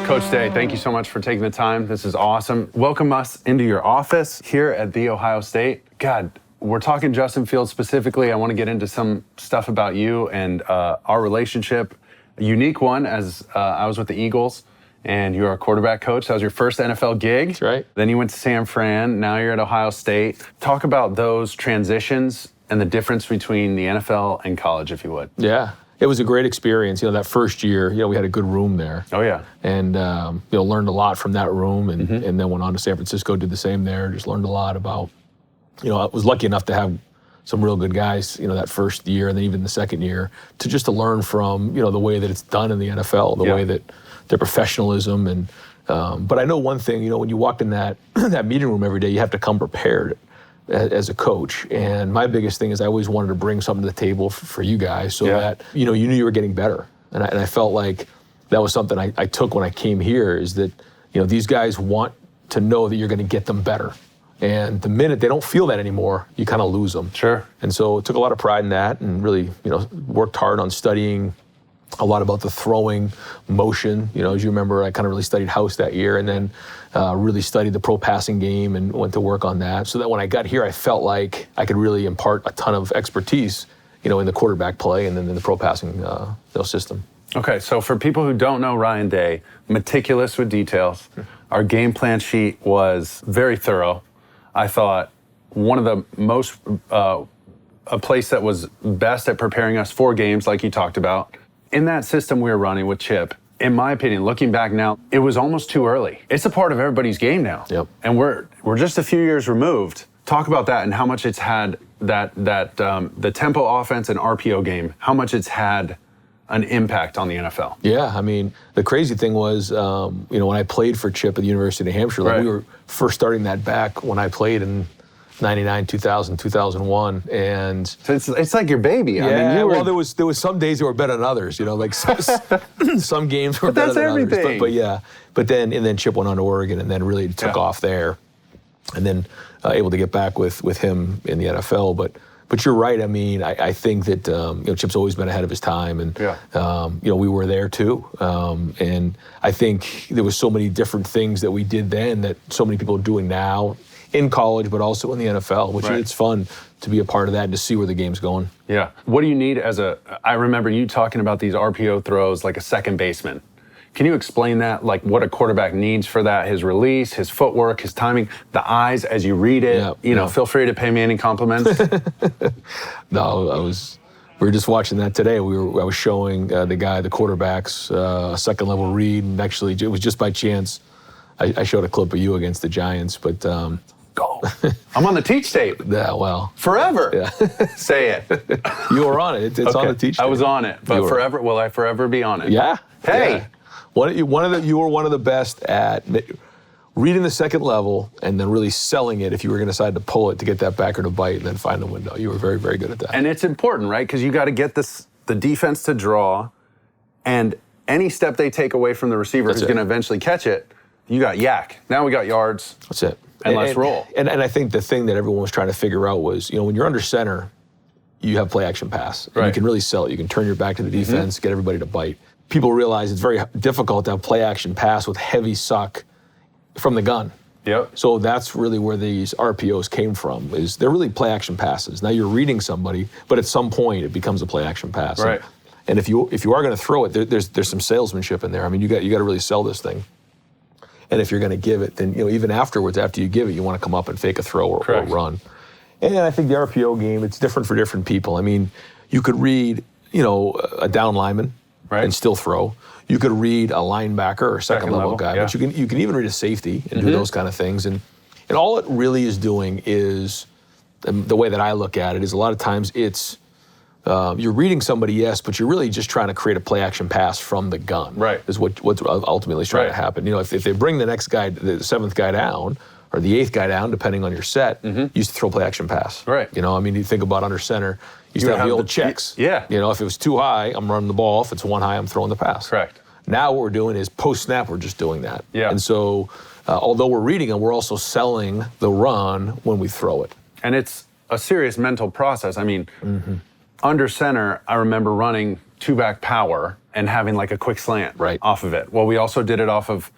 Coach Day, thank you so much for taking the time. This is awesome. Welcome us into your office here at The Ohio State. God, we're talking Justin Fields specifically. I want to get into some stuff about you and our relationship. A unique one, as I was with the Eagles, and you're a quarterback coach. That was your first NFL gig. That's right. Then you went to San Fran. Now you're at Ohio State. Talk about those transitions and the difference between the NFL and college, if you would. Yeah. It was a great experience. That first year, we had a good room there. Oh, yeah. And, learned a lot from that room, and then went on to San Francisco, did the same there, just learned a lot about, I was lucky enough to have some real good guys, that first year, and then even the second year, to learn from, the way that it's done in the NFL, the way that their professionalism. And but I know one thing, when you walk in that that meeting room every day, you have to come prepared as a coach. And my biggest thing is I always wanted to bring something to the table for you guys, so that you knew you were getting better. And I felt like that was something I took when I came here, is that these guys want to know that you're going to get them better. And the minute they don't feel that anymore, you kind of lose them. Sure. And so it took a lot of pride in that, and really worked hard on studying a lot about the throwing motion. As you remember, I kind of really studied house that year, and then really studied the pro passing game and went to work on that, so that when I got here, I felt like I could really impart a ton of expertise, in the quarterback play and then in the pro passing system. Okay, so for people who don't know Ryan Day, meticulous with details, our game plan sheet was very thorough. I thought one of the most, a place that was best at preparing us for games, like you talked about. In that system we were running with Chip, in my opinion, looking back now, it was almost too early. It's a part of everybody's game now. Yep. And we're just a few years removed. Talk about that and how much it's had the tempo offense and RPO game, how much it's had an impact on the NFL. Yeah, I mean, the crazy thing was, when I played for Chip at the University of New Hampshire, we were first starting that back when I played in 99, 2000, 2001, and so it's like your baby. Yeah, I mean, well, there was some days that were better than others. Like some games were better than everything. others. But then Chip went on to Oregon, and then really took off there, and then able to get back with him in the NFL. But you're right. I mean, I think that Chip's always been ahead of his time, and we were there too. And I think there was so many different things that we did then that so many people are doing now in college, but also in the NFL, which it's fun to be a part of that and to see where the game's going. Yeah. What do you need I remember you talking about these RPO throws like a second baseman. Can you explain that, like what a quarterback needs for that, his release, his footwork, his timing, the eyes as you read it? Feel free to pay me any compliments. No, we were just watching that today. I was showing the quarterbacks, a second level read, and actually it was just by chance I showed a clip of you against the Giants, but go. I'm on the teach tape. Yeah, well. Forever. Yeah. Say it. You were on it. It's on the teach tape. I was on it, but forever, will I forever be on it? Yeah. Hey. Yeah. You were one of the best at reading the second level and then really selling it if you were going to decide to pull it to get that backer to bite and then find the window. You were very, very good at that. And it's important, right? Because you got to get the defense to draw, and any step they take away from the receiver who's going to eventually catch it, you got yak. Now we got yards. That's it. And let's roll. And I think the thing that everyone was trying to figure out was, when you're under center, you have play action pass. And you can really sell it. You can turn your back to the defense, get everybody to bite. People realize it's very difficult to have play action pass with heavy suck from the gun. Yep. So that's really where these RPOs came from, is they're really play action passes. Now you're reading somebody, but at some point it becomes a play action pass. Right. And if you are going to throw it, there's some salesmanship in there. I mean, you got to really sell this thing. And if you're going to give it, then even afterwards, after you give it, you want to come up and fake a throw or run. And I think the RPO game, it's different for different people. I mean, you could read, a down lineman and still throw. You could read a linebacker or second level guy, but you can even read a safety and do those kind of things. And all it really is doing is, the way that I look at it is, a lot of times it's, you're reading somebody, yes, but you're really just trying to create a play action pass from the gun. Right. Is what's ultimately is trying to happen. If they bring the next guy, the seventh guy down, or the eighth guy down, depending on your set, you used to throw play action pass. Right. You think about under center, you used to have the old checks. Yeah. If it was too high, I'm running the ball. If it's one high, I'm throwing the pass. Correct. Now what we're doing is post snap, we're just doing that. Yeah. And so, although we're reading them, we're also selling the run when we throw it. And it's a serious mental process. I mean, under center, I remember running two-back power and having like a quick slant off of it. Well, we also did it off of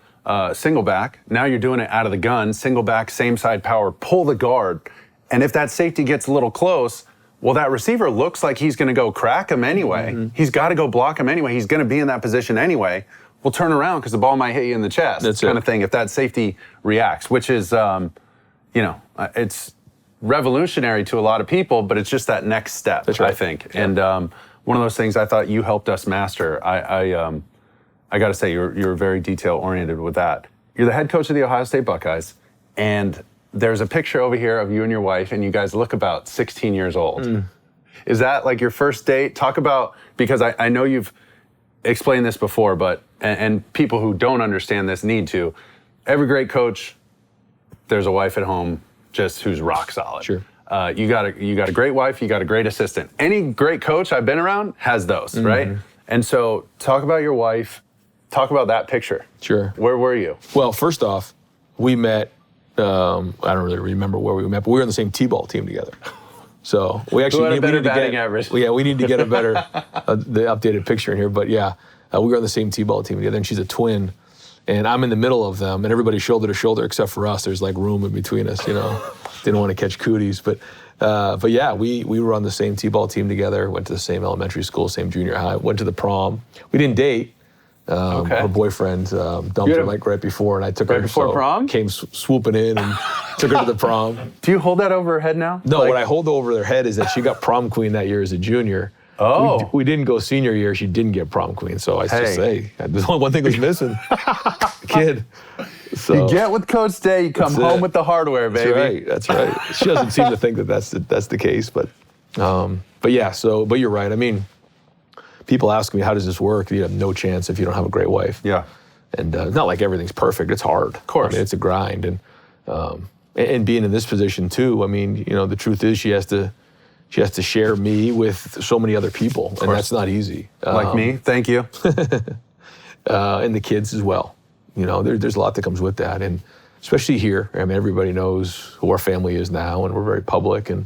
single back. Now you're doing it out of the gun, single back, same side power, pull the guard. And if that safety gets a little close, well, that receiver looks like he's going to go crack him anyway. He's got to go block him anyway. He's going to be in that position anyway. We'll turn around because the ball might hit you in the chest. That's kind of thing. If that safety reacts, which is, it's revolutionary to a lot of people, but it's just that next step, I think. Yeah. And one of those things I thought you helped us master. I got to say, you're very detail oriented with that. You're the head coach of the Ohio State Buckeyes, and there's a picture over here of you and your wife, and you guys look about 16 years old. Is that like your first date? Talk about, because I know you've explained this before, but and people who don't understand this need to. Every great coach, there's a wife at home just who's rock solid. Sure. You got a great wife, you got a great assistant. Any great coach I've been around has those, right? And so talk about your wife, talk about that picture. Sure. Where were you? Well, first off, we met, I don't really remember where we met, but we were on the same T-ball team together. So we actually had a better batting average. Yeah, we need to get a better, the updated picture in here. But yeah, we were on the same T-ball team together, and she's a twin. And I'm in the middle of them, and everybody's shoulder to shoulder except for us. There's like room in between us, Didn't want to catch cooties, but yeah, we were on the same T-ball team together. Went to the same elementary school, same junior high. Went to the prom. We didn't date. Her boyfriend dumped her like right before, and I took her before prom. Came swooping in and took her to the prom. Do you hold that over her head now? No, what I hold over her head is that she got prom queen that year as a junior. Oh. We didn't go senior year. She didn't get prom queen. So I just say, there's only one thing was missing. Kid. So, you get with Coach Day, you come home with the hardware, baby. That's right. She doesn't seem to think that that's the case. But yeah, but you're right. I mean, people ask me, how does this work? You have no chance if you don't have a great wife. Yeah. And not like everything's perfect. It's hard. Of course. I mean, it's a grind. And being in this position too, I mean, the truth is she has to share me with so many other people, and that's not easy. Like me, thank you. And the kids as well. There's a lot that comes with that, and especially here. I mean, everybody knows who our family is now, and we're very public. And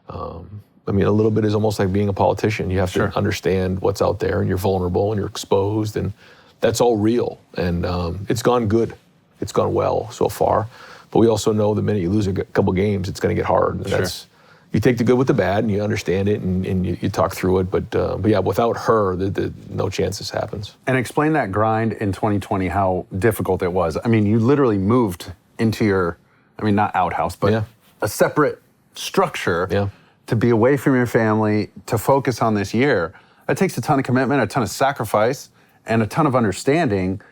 I mean, a little bit is almost like being a politician. You have to understand what's out there, and you're vulnerable, and you're exposed, and that's all real. And it's gone good. It's gone well so far. But we also know the minute you lose a couple games, it's going to get hard. And you take the good with the bad, and you understand it, and you talk through it. But yeah, without her, no chance this happens. And explain that grind in 2020, how difficult it was. I mean, you literally moved into your, not outhouse, but a separate structure to be away from your family, to focus on this year. That takes a ton of commitment, a ton of sacrifice, and a ton of understanding.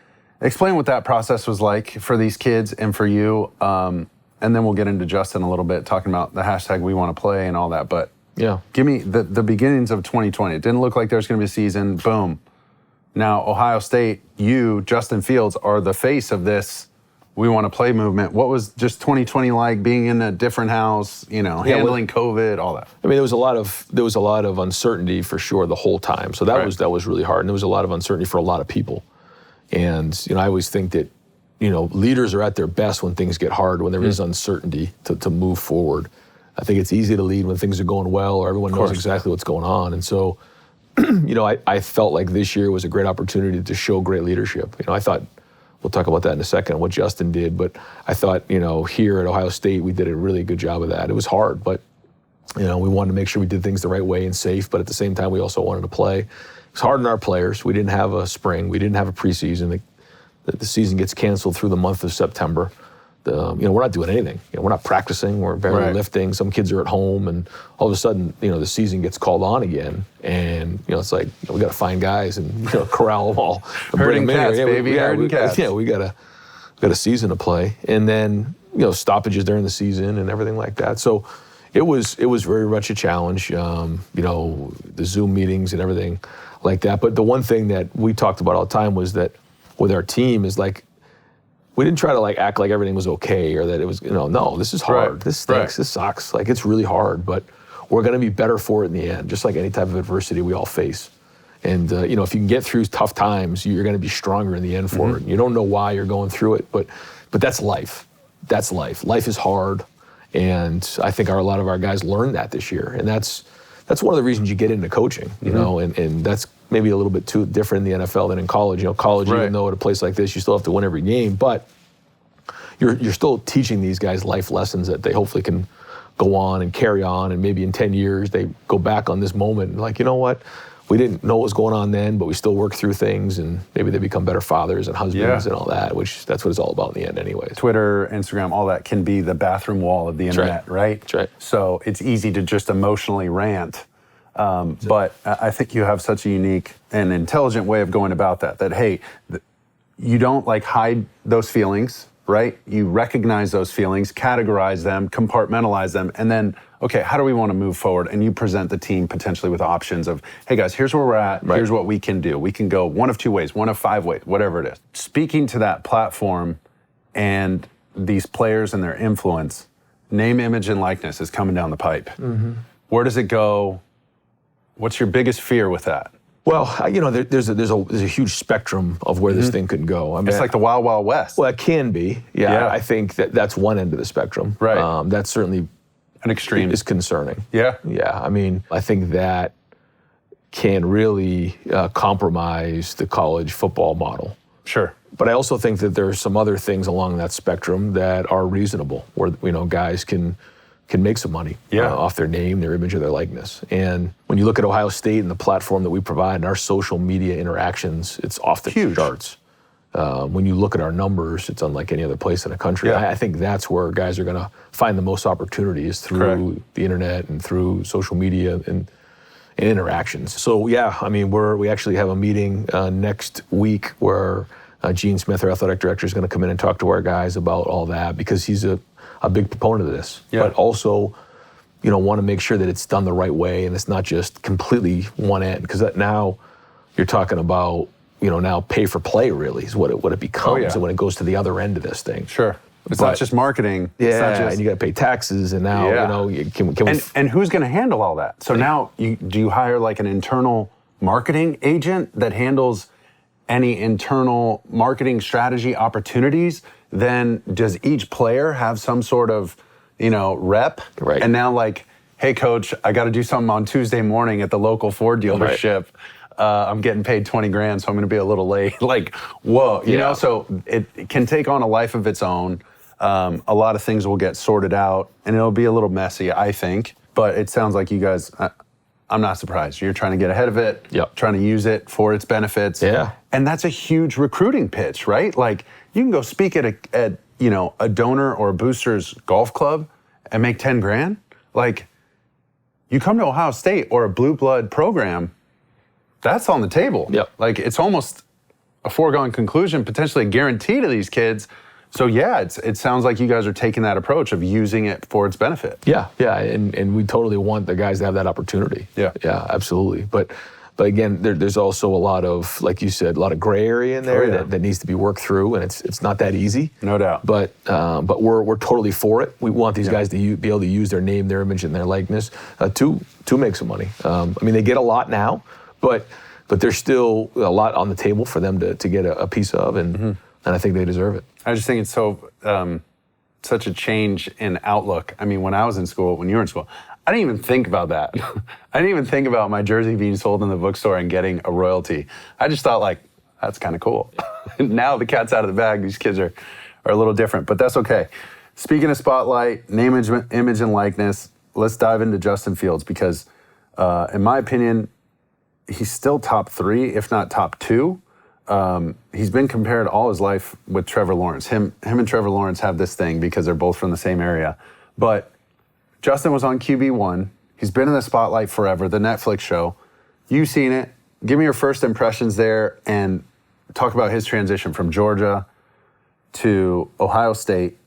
Explain what that process was like for these kids and for you. And and then we'll get into Justin a little bit, talking about the hashtag we want to play and all that. But Yeah. give me the beginnings of 2020. It didn't look like there was going to be a season. Boom. Now, Ohio State, you, Justin Fields, are the face of this we want to play movement. What was just 2020 like, being in a different house, handling COVID, all that? I mean, there was a lot of uncertainty for sure the whole time. So that was really hard, and there was a lot of uncertainty for a lot of people. And I always think that leaders are at their best when things get hard, when there is uncertainty to move forward. I think it's easy to lead when things are going well, or everyone knows exactly what's going on. And so, I felt like this year was a great opportunity to show great leadership. I thought, we'll talk about that in a second, what Justin did, but I thought, here at Ohio State, we did a really good job of that. It was hard, but, we wanted to make sure we did things the right way and safe, but at the same time, we also wanted to play. It was hard on our players. We didn't have a spring. We didn't have a preseason. The season gets canceled through the month of September. We're not doing anything. We're not practicing. We're barely lifting. Some kids are at home, and all of a sudden, the season gets called on again, and it's like we got to find guys and corral them all. Herding cats, baby. Herding cats. Yeah, we got a season to play, and then stoppages during the season and everything like that. So it was very much a challenge. The Zoom meetings and everything like that. But the one thing that we talked about all the time was that with our team is like, we didn't try to act like everything was okay or that it was, no, this is hard. This stinks. This sucks. It's really hard, but we're going to be better for it in the end, just like any type of adversity we all face. And, if you can get through tough times, you're going to be stronger in the end for it. You don't know why you're going through it, but that's life. That's life. Life is hard. And I think a lot of our guys learned that this year. And that's one of the reasons you get into coaching, and that's maybe a little bit too different in the NFL than in college. College, even though at a place like this, you still have to win every game, but you're still teaching these guys life lessons that they hopefully can go on and carry on, and maybe in 10 years, they go back on this moment and like, you know what? We didn't know what was going on then, but we still work through things, and maybe they become better fathers and husbands and all that, which that's what it's all about in the end anyways. Twitter, Instagram, all that can be the bathroom wall of the internet, right? That's right. So it's easy to just emotionally rant. But I think you have such a unique and intelligent way of going about that hey, you don't hide those feelings, right? You recognize those feelings, categorize them, compartmentalize them, and then, okay, how do we want to move forward? And you present the team potentially with options of, hey guys, here's where we're at, here's what we can do. We can go one of two ways, one of five ways, whatever it is. Speaking to that platform and these players and their influence, name, image, and likeness is coming down the pipe. Where does it go? What's your biggest fear with that? Well, there's a huge spectrum of where this thing could go. I mean, it's like the Wild Wild West. Well, it can be. Yeah. I think that's one end of the spectrum. Right. That's certainly an extreme. Is concerning. Yeah. Yeah. I mean, I think that can really compromise the college football model. Sure. But I also think that there's some other things along that spectrum that are reasonable, where guys can make some money off their name, their image, or their likeness. And when you look at Ohio State and the platform that we provide and our social media interactions, it's off the charts. When you look at our numbers, it's unlike any other place in the country. I think that's where guys are going to find the most opportunities through the internet and through social media and interactions. So we actually have a meeting next week where Gene Smith, our athletic director, is going to come in and talk to our guys about all that, because he's a big proponent of this, but also, want to make sure that it's done the right way and it's not just completely one end, because that now you're talking about, now pay for play really is what it becomes, and when it goes to the other end of this thing. Sure. It's not just marketing. It's not just, and you got to pay taxes, and now, and who's going to handle all that? So now, do you hire an internal marketing agent that handles any internal marketing strategy opportunities? Then does each player have some sort of, rep? Right. And now hey coach, I got to do something on Tuesday morning at the local Ford dealership. I'm getting paid $20,000, so I'm going to be a little late. Whoa, you know, so it can take on a life of its own. A lot of things will get sorted out, and it'll be a little messy, I think. But it sounds like you guys, I'm not surprised. You're trying to get ahead of it, trying to use it for its benefits. Yeah. And that's a huge recruiting pitch, right? You can go speak at a donor or a booster's golf club and make $10,000. You come to Ohio State or a blue blood program, that's on the table. Yep. It's almost a foregone conclusion, potentially a guarantee to these kids. So yeah, it sounds like you guys are taking that approach of using it for its benefit. Yeah, and we totally want the guys to have that opportunity. Yeah. Absolutely. But again, there's also a lot of, like you said, a lot of gray area in there that needs to be worked through, and it's not that easy. No doubt. But we're totally for it. We want these guys to be able to use their name, their image, and their likeness to make some money. I mean, they get a lot now, but there's still a lot on the table for them to get a piece of, and I think they deserve it. I just think it's such a change in outlook. I mean, when I was in school, when you were in school, I didn't even think about that. I didn't even think about my jersey being sold in the bookstore and getting a royalty. I just thought, like, that's kind of cool. Now the cat's out of the bag. These kids are a little different, but that's okay. Speaking of spotlight, name, image, and likeness, let's dive into Justin Fields because, in my opinion, he's still top 3, if not top 2. He's been compared all his life with Trevor Lawrence. Him and Trevor Lawrence have this thing because they're both from the same area. But Justin was on QB1. He's been in the spotlight forever, the Netflix show. You've seen it. Give me your first impressions there and talk about his transition from Georgia to Ohio State.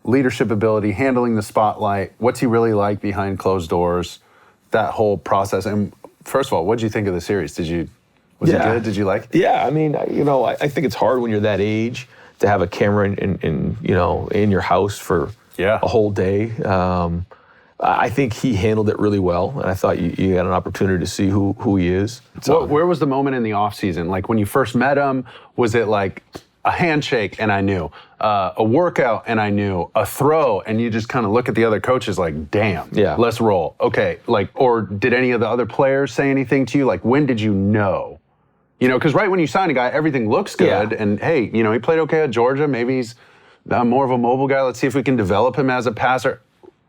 Leadership ability, handling the spotlight. What's he really like behind closed doors? That whole process. And first of all, what did you think of the series? Was it good? Did you like it? Yeah, I mean, I think it's hard when you're that age to have a camera in your house for a whole day. I think he handled it really well, and I thought you had an opportunity to see who he is. Where was the moment in the offseason? Like when you first met him, was it like a handshake and I knew, a workout and I knew, a throw, and you just kind of look at the other coaches like, damn, let's roll. Okay, like, or did any of the other players say anything to you? Like, when did you know? Because right when you sign a guy, everything looks good, and hey, he played okay at Georgia. Maybe he's more of a mobile guy. Let's see if we can develop him as a passer.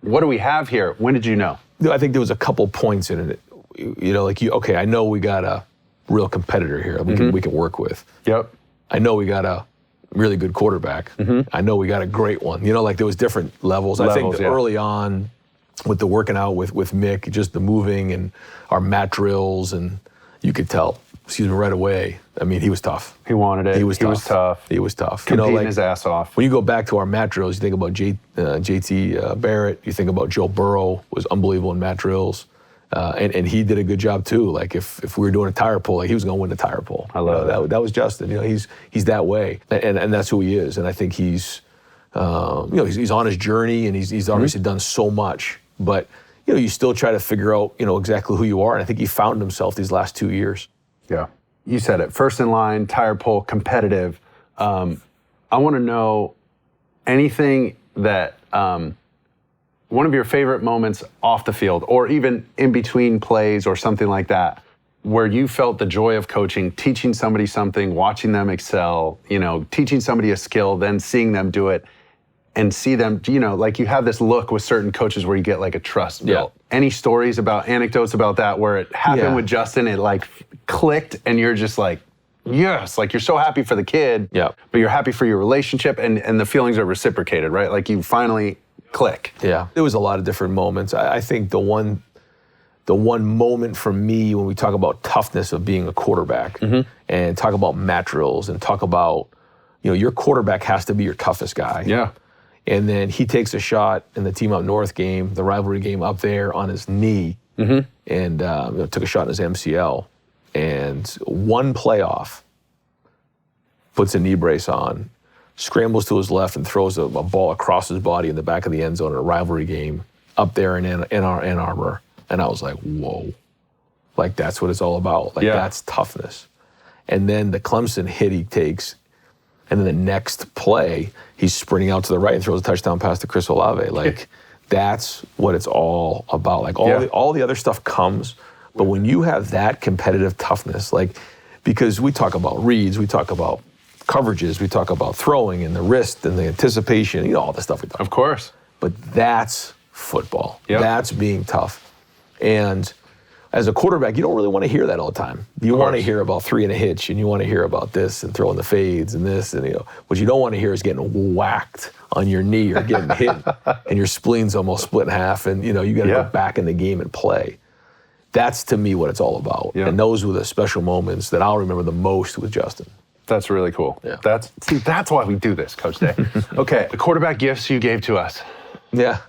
What do we have here? When did you know? I think there was a couple points in it. Okay, I know we got a real competitor here we can work with. Yep. I know we got a really good quarterback. I know we got a great one. Like there was different levels. I think early on with the working out with Mick, just the moving and our mat drills, and you could tell, right away. I mean, he was tough. He wanted it. He was tough. He was tough. Competing his ass off. When you go back to our mat drills, you think about JT Barrett, you think about Joe Burrow, was unbelievable in mat drills. And he did a good job too. Like if we were doing a tire pull, like he was going to win the tire pull. I love that. That was Justin. He's that way, and that's who he is. And I think he's on his journey, and he's obviously done so much. But you still try to figure out exactly who you are. And I think he found himself these last 2 years. Yeah, you said it. First in line, tire pull, competitive. I want to know anything that. One of your favorite moments off the field or even in between plays or something like that, where you felt the joy of coaching, teaching somebody something, watching them excel, teaching somebody a skill, then seeing them do it and see them, like you have this look with certain coaches where you get like a trust built. Any stories anecdotes about that where it happened with Justin, it like clicked and you're just like, yes, like you're so happy for the kid, but you're happy for your relationship and the feelings are reciprocated, right? Like you finally click. Yeah, there was a lot of different moments. I think the one moment for me when we talk about toughness of being a quarterback and talk about mat drills and talk about, your quarterback has to be your toughest guy. Yeah. And then he takes a shot in the Team Up North game, the rivalry game up there on his knee and took a shot in his MCL. And one playoff, puts a knee brace on, scrambles to his left and throws a ball across his body in the back of the end zone in a rivalry game up there in Ann Arbor. And I was like, whoa. Like, that's what it's all about. Like, that's toughness. And then the Clemson hit he takes, and then the next play, he's sprinting out to the right and throws a touchdown pass to Chris Olave. Like, that's what it's all about. Like, all the other stuff comes, but when you have that competitive toughness, like, because we talk about reads, we talk about coverages, we talk about throwing and the wrist and the anticipation, all the stuff we talk about. Of course. But that's football. That's being tough. And as a quarterback, you don't really want to hear that all the time. You want to hear about 3 and a hitch, and you want to hear about this and throwing the fades and this, and what you don't want to hear is getting whacked on your knee or getting hit and your spleen's almost split in half, and you got to go back in the game and play. That's to me what it's all about. And those were the special moments that I'll remember the most with Justin. That's really cool. Yeah. That's why we do this, Coach Day. Okay, the quarterback gifts you gave to us. Yeah.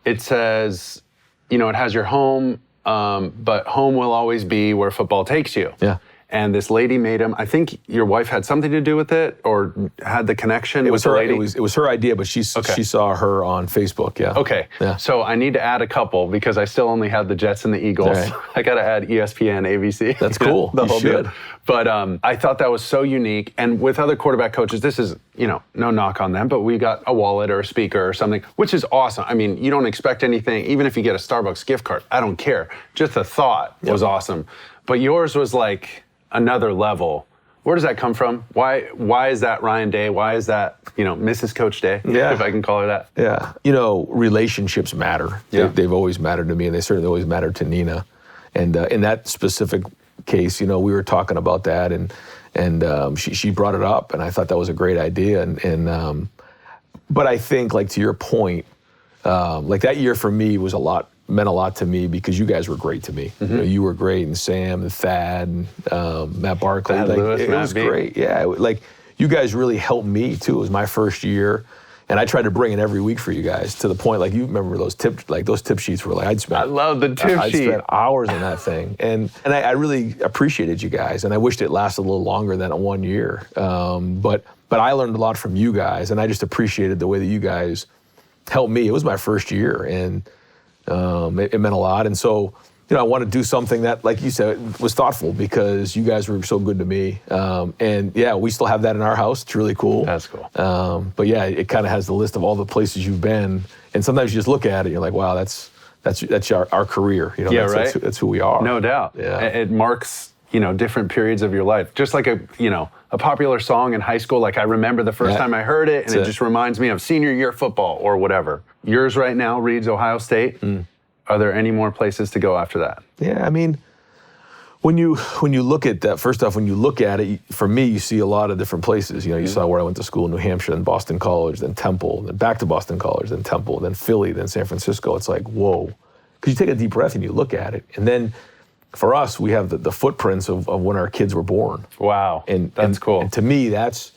It says, it has your home, but home will always be where football takes you. Yeah. And this lady made him. I think your wife had something to do with it, or had the connection. It was with her. the lady. It was her idea, but she saw her on Facebook. Yeah. Okay. Yeah. So I need to add a couple because I still only have the Jets and the Eagles. Right. I got to add ESPN, ABC. That's cool. The You whole deal. should. But I thought that was so unique. And with other quarterback coaches, this is, no knock on them, but we got a wallet or a speaker or something, which is awesome. I mean, you don't expect anything, even if you get a Starbucks gift card, I don't care. Just the thought was awesome. But yours was like another level. Where does that come from? Why is that Ryan Day? Why is that, Mrs. Coach Day, if I can call her that? Yeah. Relationships matter. Yeah. They've always mattered to me, and they certainly always mattered to Nina. And in that specific case, we were talking about that, and she brought it up, and I thought that was a great idea. But I think, like, to your point, like that year for me meant a lot to me because you guys were great to me. Mm-hmm. You were great, and Sam, and Thad, and Matt Barkley. Thad Lewis, it Matt was B. great. Yeah, you guys really helped me too. It was my first year, and I tried to bring it every week for you guys to the point, like, you remember those tip sheets were like, I love the tip I'd sheet. spend hours in that thing, and I really appreciated you guys, and I wished it lasted a little longer than 1 year. But I learned a lot from you guys, and I just appreciated the way that you guys helped me. It was my first year, and it meant a lot. And so, I want to do something that, like you said, was thoughtful because you guys were so good to me. And yeah, we still have that in our house. It's really cool. That's cool. But yeah, it kind of has the list of all the places you've been. And sometimes you just look at it, and you're like, wow, that's our career. That's who we are. No doubt. Yeah. It marks, different periods of your life. Just like a popular song in high school. Like, I remember the first time I heard it, and it just reminds me of senior year football or whatever. Yours right now reads Ohio State. Are there any more places to go after that? Yeah, I mean, when you look at that, first off, when you look at it, for me, you see a lot of different places. You saw where I went to school in New Hampshire, then Boston College, then Temple, then back to Boston College, then Temple, then Philly, then San Francisco. It's like, whoa. Because you take a deep breath and you look at it. And then for us, we have the footprints of when our kids were born. Wow, that's cool. And to me, that's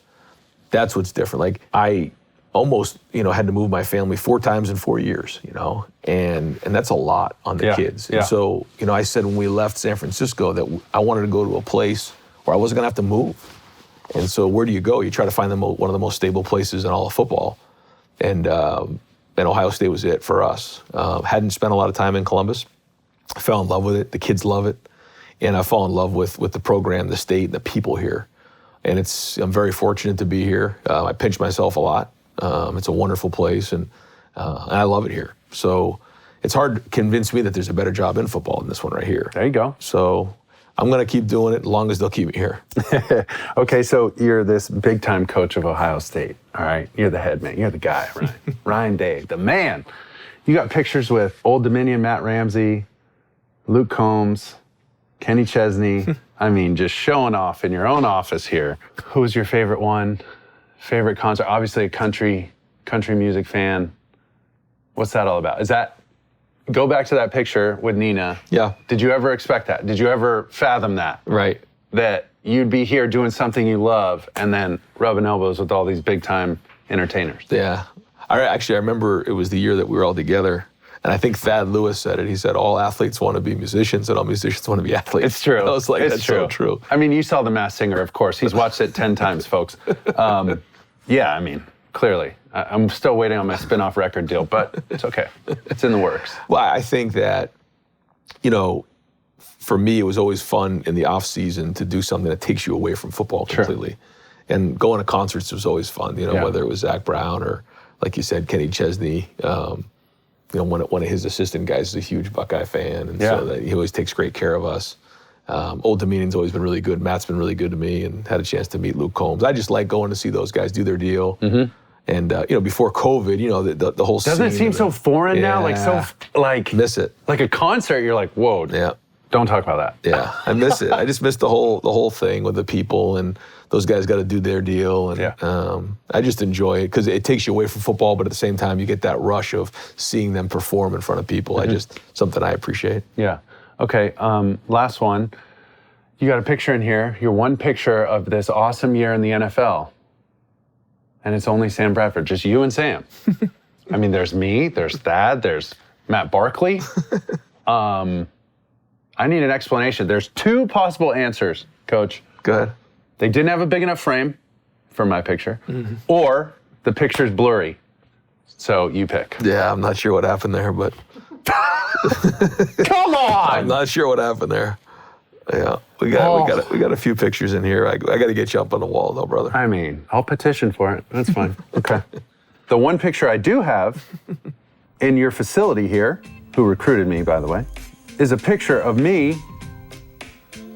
what's different. Like, I almost, had to move my family 4 times in 4 years, and that's a lot on the kids. Yeah. And so, I said when we left San Francisco that I wanted to go to a place where I wasn't gonna have to move. And so where do you go? You try to find one of the most stable places in all of football. And Ohio State was it for us. Hadn't spent a lot of time in Columbus. I fell in love with it. The kids love it. And I fall in love with the program, the state, and the people here. And I'm very fortunate to be here. I pinch myself a lot. It's a wonderful place, and I love it here. So it's hard to convince me that there's a better job in football than this one right here. There you go. So I'm going to keep doing it as long as they'll keep me here. Okay, so you're this big-time coach of Ohio State, all right? You're the head man. You're the guy, Ryan. Ryan Day, the man. You got pictures with Old Dominion, Matt Ramsey, Luke Combs, Kenny Chesney. I mean, just showing off in your own office here. Who was your favorite one? Favorite concert? Obviously a country music fan. What's that all about? Go back to that picture with Nina. Yeah. Did you ever expect that? Did you ever fathom that? Right. That you'd be here doing something you love and then rubbing elbows with all these big time entertainers? Yeah. I remember it was the year that we were all together. And I think Thad Lewis said it. He said, all athletes want to be musicians and all musicians want to be athletes. It's true. I was like, it's that's true. so true. I mean, you saw The Masked Singer, of course. He's watched it 10 times, folks. Yeah, I mean, clearly. I'm still waiting on my spin-off record deal, but it's okay. It's in the works. Well, I think that, for me, it was always fun in the off season to do something that takes you away from football completely. Sure. And going to concerts was always fun, whether it was Zach Brown or, like you said, Kenny Chesney. One of his assistant guys is a huge Buckeye fan, and so that he always takes great care of us. Old Dominion's always been really good. Matt's been really good to me, and had a chance to meet Luke Combs. I just like going to see those guys do their deal. Mm-hmm. And before COVID, the whole doesn't it seem so foreign now? Like miss it. Like a concert, you're like, whoa. Yeah. Don't talk about that. Yeah, I miss it. I just miss the whole thing with the people, and those guys got to do their deal. And I just enjoy it because it takes you away from football, but at the same time, you get that rush of seeing them perform in front of people. Mm-hmm. Something I appreciate. Yeah. Okay. Last one. You got a picture in here, your one picture of this awesome year in the NFL. And it's only Sam Bradford, just you and Sam. I mean, there's me, there's Thad, there's Matt Barkley. I need an explanation. There's 2 possible answers, Coach. Go ahead. They didn't have a big enough frame for my picture, or the picture's blurry. So you pick. Yeah, I'm not sure what happened there, but Come on! I'm not sure what happened there. Yeah, we got a few pictures in here. I got to get you up on the wall though, brother. I mean, I'll petition for it. That's fine. Okay. The one picture I do have in your facility here, who recruited me, by the way, is a picture of me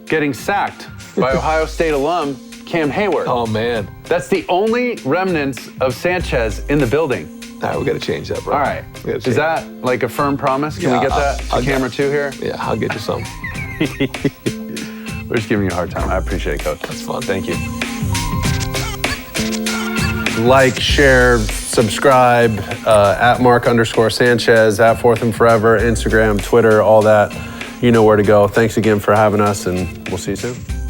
getting sacked by Ohio State alum Cam Hayward. Oh man, That's the only remnants of Sanchez in the building. all right, we got to change that, bro. All right. Is that like a firm promise? Can Yeah, we get that to camera 2 here? Yeah, I'll get you some. We're just giving you a hard time. I appreciate it, Coach. That's fun. Thank you. Like, share, subscribe, at Mark_Sanchez, at Fourth and Forever, Instagram, Twitter, all that. You know where to go. Thanks again for having us, and we'll see you soon.